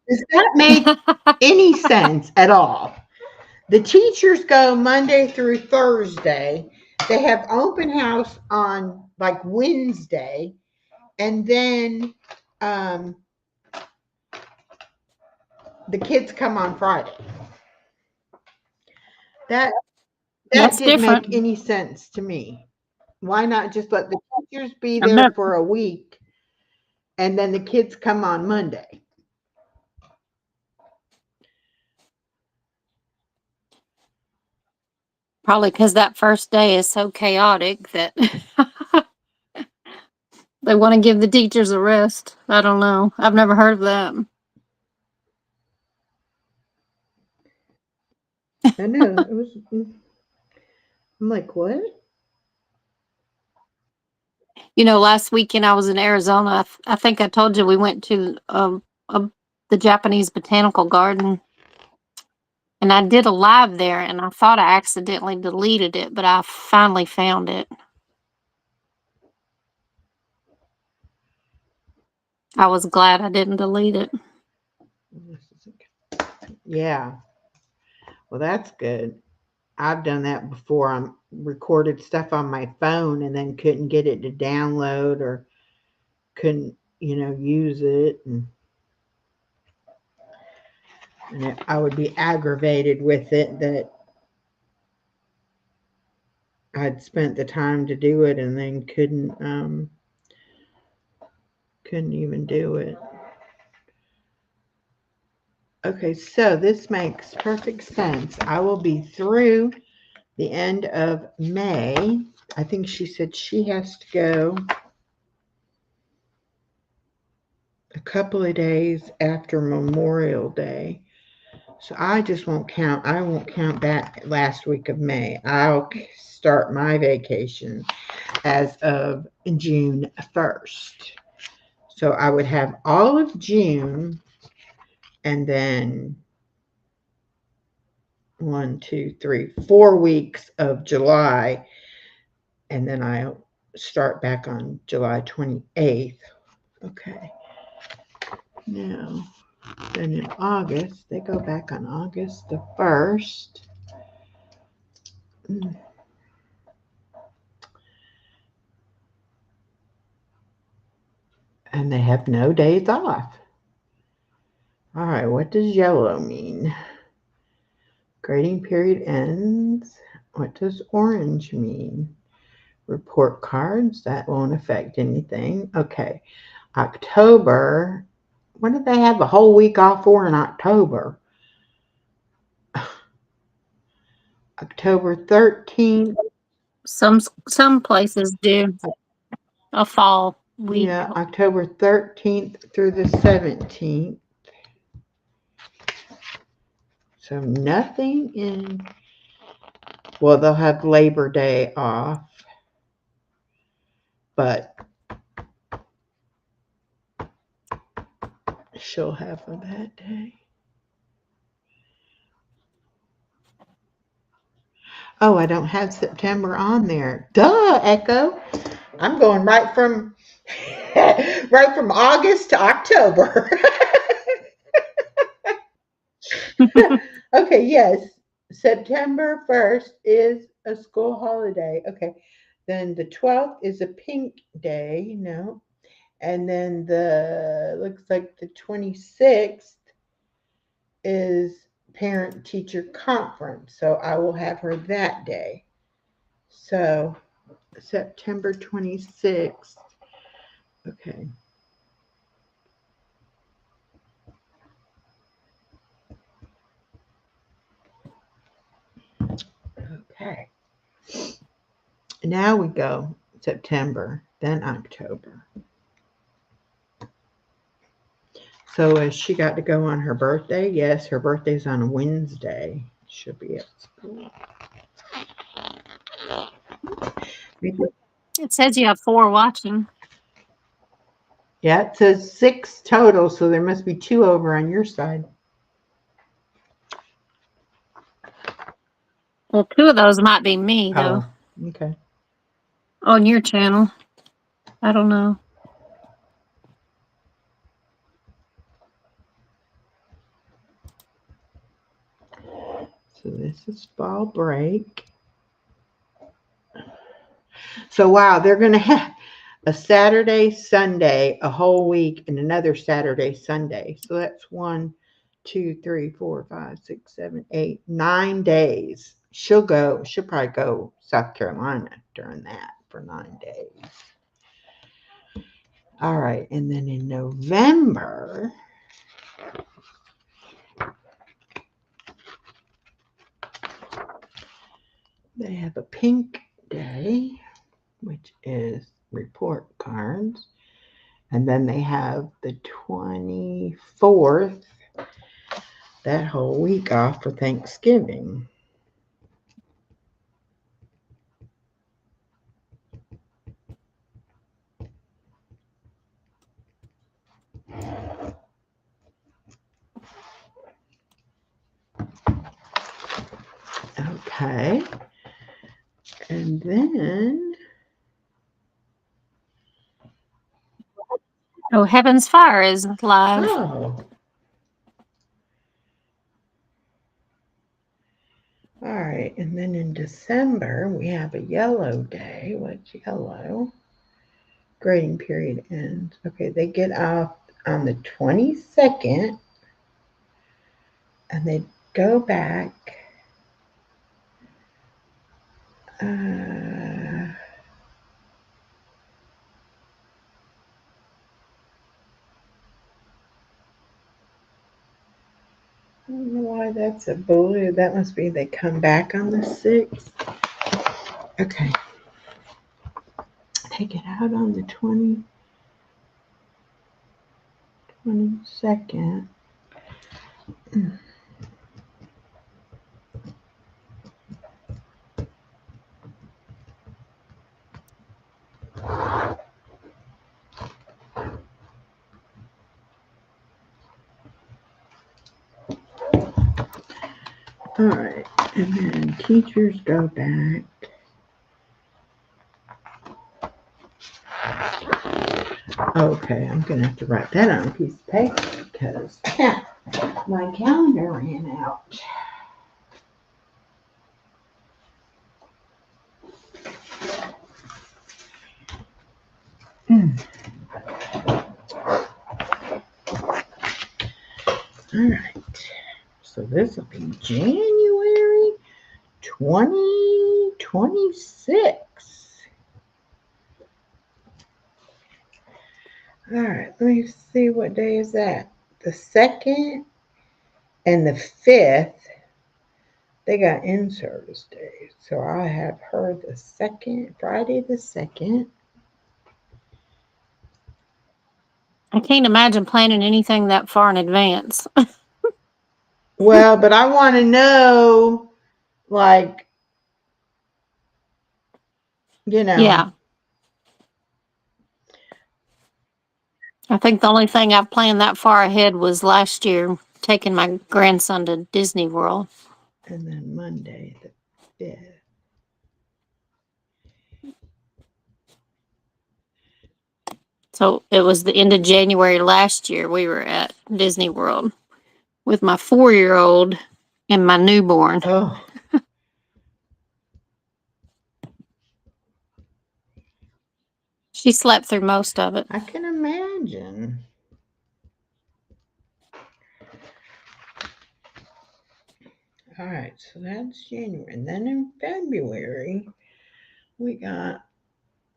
Does that make any sense at all? The teachers go Monday through Thursday. They have open house on like Wednesday, and then um, the kids come on Friday. That That's didn't make different. any sense to me. Why not just let the teachers be I've there never, for a week, and then the kids come on Monday? probably because that first day is so chaotic that they want to give the teachers a rest. I don't know. I've never heard of that. I know it was. I'm like, what? Last weekend I was in Arizona. I think I told you we went to the Japanese botanical garden, and I did a live there, and I thought I accidentally deleted it, but I finally found it. I was glad I didn't delete it. Yeah. Well, that's good. I've done that before. I recorded stuff on my phone and then couldn't get it to download or couldn't, use it. And I would be aggravated with it that I'd spent the time to do it and then couldn't even do it. Okay, so this makes perfect sense. I will be through the end of May. I think she said she has to go a couple of days after Memorial Day. So I won't count that last week of May. I'll start my vacation as of June 1st. So I would have all of June and then 4 weeks of July. And then I'll start back on July 28th. Okay. Now, then in August, they go back on August the 1st. And they have no days off. All right, what does yellow mean? Grading period ends. What does orange mean? Report cards, that won't affect anything. Okay, October. What did they have a whole week off for in October? October 13th. Some places do a fall week. Yeah, October 13th through the 17th. So nothing in, well, they'll have Labor Day off, but she'll have for that day. Oh, I don't have September on there. Duh, Echo. I'm going right from right from August to October. Okay, yes. September 1st is a school holiday. Okay. Then the 12th is a pink day, no. And then the looks like the 26th is parent teacher conference. So I will have her that day. So September 26th. Okay. Okay. Now we go September, then October. So has she got to go on her birthday? Yes, her birthday's on a Wednesday. She'll be at school. It says you have 4 watching. Yeah, it says 6 total, so there must be 2 over on your side. Well, 2 of those might be me, though, Oh, okay. on your channel. I don't know. So this is fall break. So wow, they're gonna have a Saturday, Sunday, a whole week, and another Saturday, Sunday. So that's 1, 2, 3, 4, 5, 6, 7, 8, 9 days. She'll probably go South Carolina during that for 9 days. All right, and then in November, they have a pink day, which is report cards. And then they have the 24th, that whole week off for Thanksgiving. Okay. And then, Oh, Heaven's Fire is live. oh, all right. And then in December, we have a yellow day. What's yellow? Grading period ends. Okay, they get off on the 22nd and they go back. I don't know why that's a blue. That must be they come back on the 6th. Okay. Take it out on the 22nd. All right. And then teachers go back. Okay, I'm going to have to write that on a piece of paper because my calendar ran out. All right. So this will be January 2026. All right, let me see what day is that. The 2nd and the 5th, they got in-service days. So I have her the 2nd, Friday the 2nd. I can't imagine planning anything that far in advance. Well, but I want to know, like, you know. Yeah. I think the only thing I've planned that far ahead was last year taking my grandson to Disney World. And then Monday the 5th. So it was the end of January last year we were at Disney World with my 4 year old and my newborn. Oh, She slept through most of it. I can imagine. All right, so that's January. And then in February, we got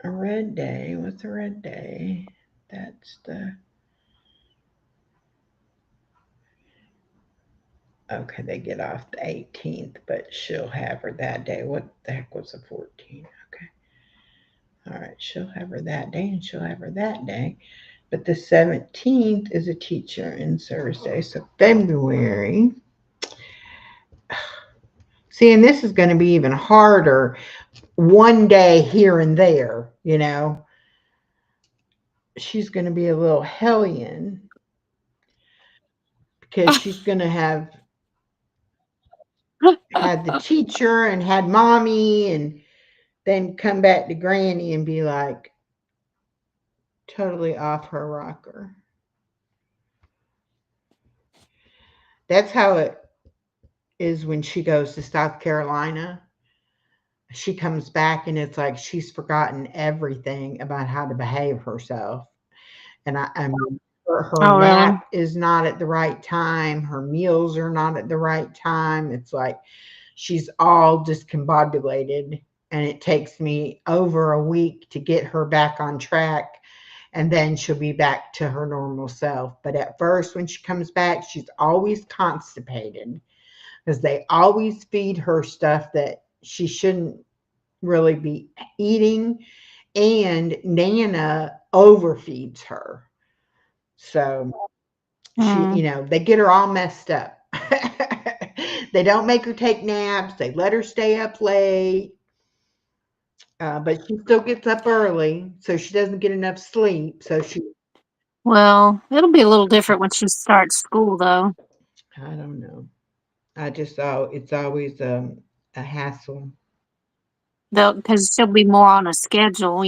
a red day. What's a red day? That's the. Okay, they get off the 18th, but she'll have her that day. What the heck was the 14th? Okay. All right, she'll have her that day and she'll have her that day. But the 17th is a teacher and service day. So February. See, and this is going to be even harder. One day here and there, she's going to be a little hellion because she's going to have had the teacher and had mommy and then come back to granny and be like totally off her rocker. That's how it is when she goes to South Carolina. She comes back and it's like she's forgotten everything about how to behave herself. And I mean, her Oh, really? nap is not at the right time. Her meals are not at the right time. It's like she's all discombobulated. And it takes me over a week to get her back on track. And then she'll be back to her normal self. But at first, when she comes back, she's always constipated because they always feed her stuff that she shouldn't really be eating. And Nana overfeeds her. So she, Mm. they get her all messed up. They don't make her take naps. They let her stay up late. But she still gets up early, so she doesn't get enough sleep. So she, Well, it'll be a little different when she starts school, though. I don't know. I just thought it's always a hassle. They'll because she'll be more on a schedule.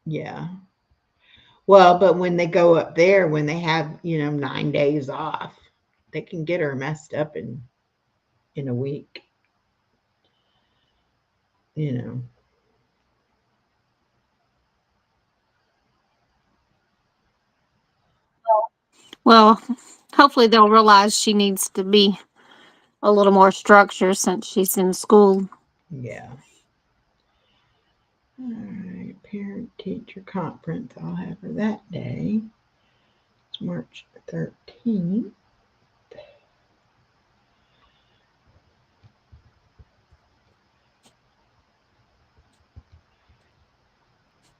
Yeah. Well, but when they go up there, when they have 9 days off, they can get her messed up in a week. You know. Well, hopefully they'll realize she needs to be a little more structure since she's in school. Yeah. All right. Parent teacher conference. I'll have her that day. It's March 13th,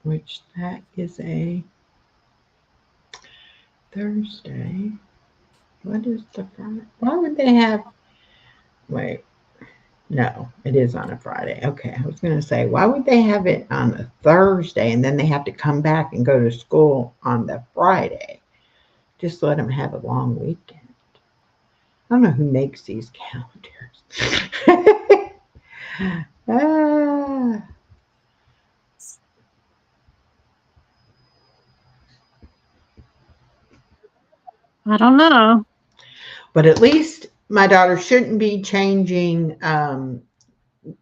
which that is a Thursday. What is the Friday? Why would they have? Wait, no, it is on a Friday. Okay, I was going to say, why would they have it on a Thursday and then they have to come back and go to school on the Friday? Just let them have a long weekend. I don't know who makes these calendars. Ah, I don't know. but at least my daughter shouldn't be changing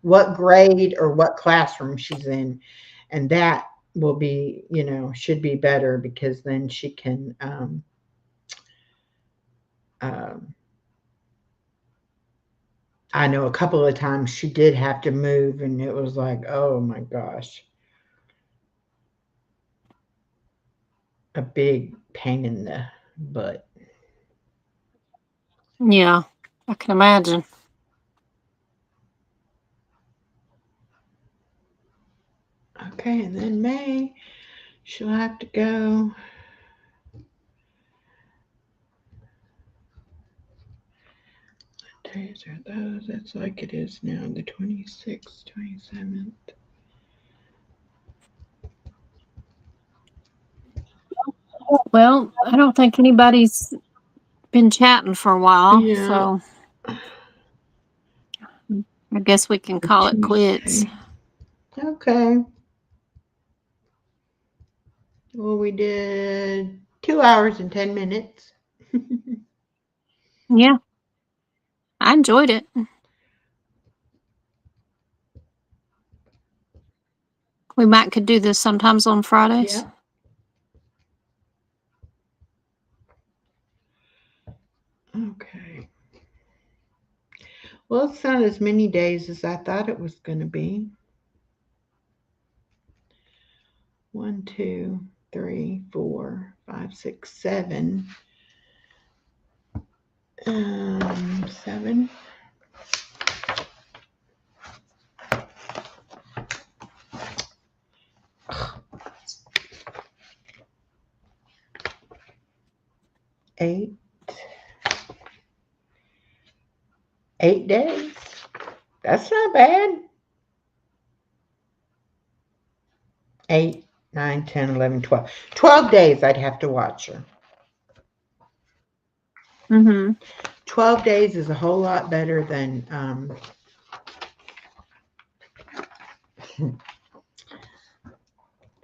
what grade or what classroom she's in, and that will be, should be better because then she can um, I know a couple of times she did have to move, and it was like, oh my gosh, a big pain in the butt. Yeah, I can imagine. Okay, and then May, she'll have to go. What days are those? That's like it is now, the 26th, 27th. Well, I don't think anybody's been chatting for a while, Yeah. so I guess we can call it quits. Tuesday. Okay. Well, we did 2 hours and 10 minutes. Yeah, I enjoyed it. We might could do this sometimes on Fridays. Yeah. Okay. Well, it's not as many days as I thought it was going to be. 1, 2, 3, 4, 5, 6, 7. 7. 8. 8 days. That's not bad. 8, 9, 10, 11, 12. 12 days I'd have to watch her. Mm-hmm. 12 days is a whole lot better than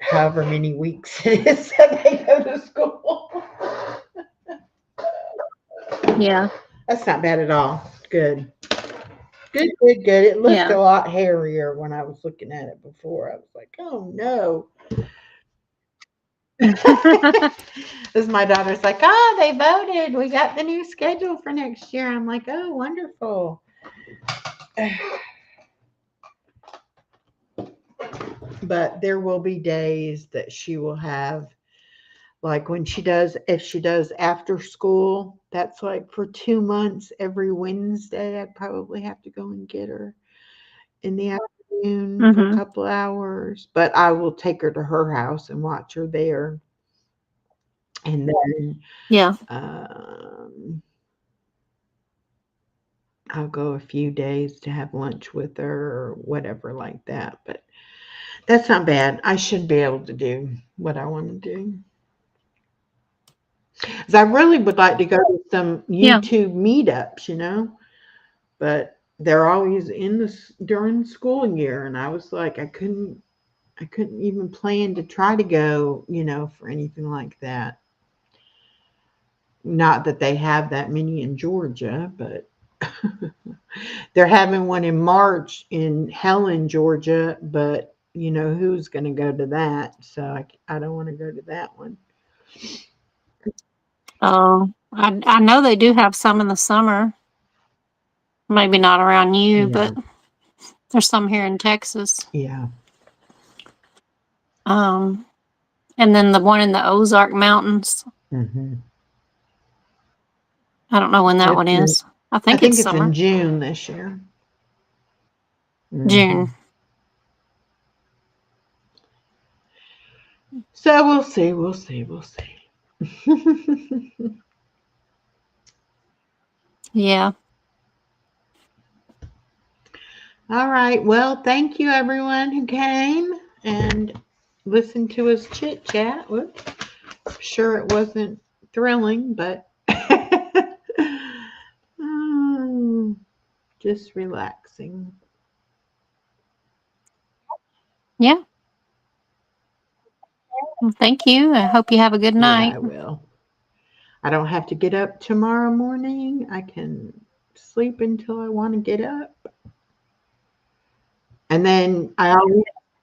however many weeks it is that they go to school. Yeah, That's not bad at all. Good. Good, good, good. It looked yeah. a lot hairier when I was looking at it before. I was like, oh no. As my daughter's like, oh, they voted. We got the new schedule for next year. I'm like, oh, wonderful. But there will be days that she will have, like when she does, if she does after school, that's like for 2 months every Wednesday. I'd probably have to go and get her in the afternoon for a Mm-hmm. couple hours. But I will take her to her house and watch her there. And then Yeah. um, I'll go a few days to have lunch with her or whatever like that. But that's not bad. I should be able to do what I want to do. 'Cause I really would like to go to some Yeah. YouTube meetups, but they're always in during the school year, and I was like, I couldn't even plan to try to go, for anything like that. Not that they have that many in Georgia, but they're having one in March in Helen, Georgia, but who's going to go to that? So I don't want to go to that one. Oh, I know they do have some in the summer. Maybe not around you, Yeah, but there's some here in Texas. yeah. Um, and then the one in the Ozark Mountains. Hmm. I don't know when that one It's in, is. I I think it's think it's in summer. June this year. June. Hmm. So we'll see, we'll see, we'll see. Yeah. All right. Well, thank you everyone who came and listened to us chit chat. Whoops. Sure it wasn't thrilling, but mm, just relaxing. Yeah. Well, thank you. I hope you have a good Yeah, night. I will. I don't have to get up tomorrow morning. I can sleep until I want to get up. And then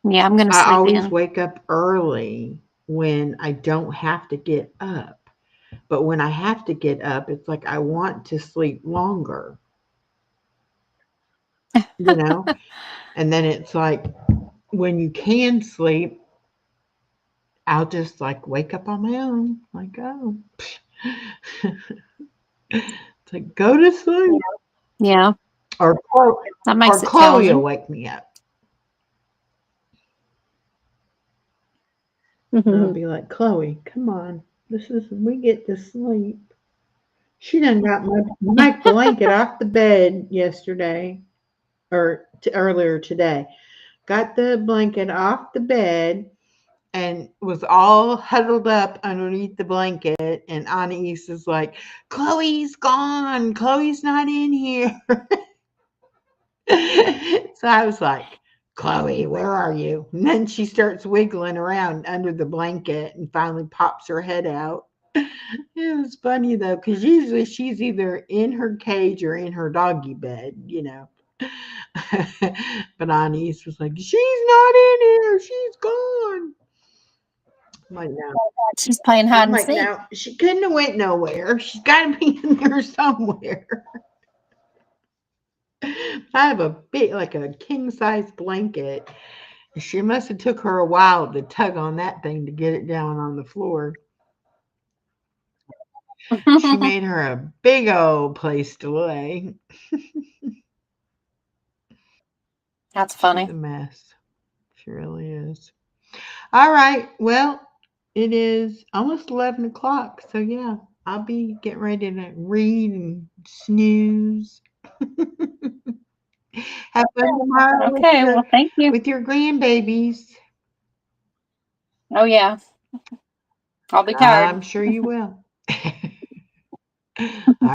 Yeah, I'm going to I sleep always in. wake up early when I don't have to get up. But when I have to get up, it's like I want to sleep longer, you know? And then it's like when you can sleep, I'll just like wake up on my own. Like, oh, it's like go to sleep. Yeah, Or that or makes it Chloe will challenging. wake me up. And I'll be like, Chloe, come on. We get to sleep. She done got my blanket off the bed yesterday or earlier today. Got the blanket off the bed and was all huddled up underneath the blanket. And Anais is like, Chloe's gone. Chloe's not in here. So I was like, Chloe, where are you? And then she starts wiggling around under the blanket and finally pops her head out. It was funny though, because usually she's either in her cage or in her doggy bed, you know. But Anais was like, she's not in here. She's gone. I'm like, no. She's playing hide I'm and like, seek. no, she couldn't have went nowhere. She's got to be in there somewhere. I have a big, like a king size blanket. She must have took her a while to tug on that thing to get it down on the floor. She made her a big old place to lay. That's She's funny. a mess. She really is. All right. Well, it is almost 11 o'clock. So, yeah, I'll be getting ready to read and snooze. Have fun tomorrow Okay, well, thank you. with your grandbabies. Oh, yeah. I'll be tired. I'm sure you will. All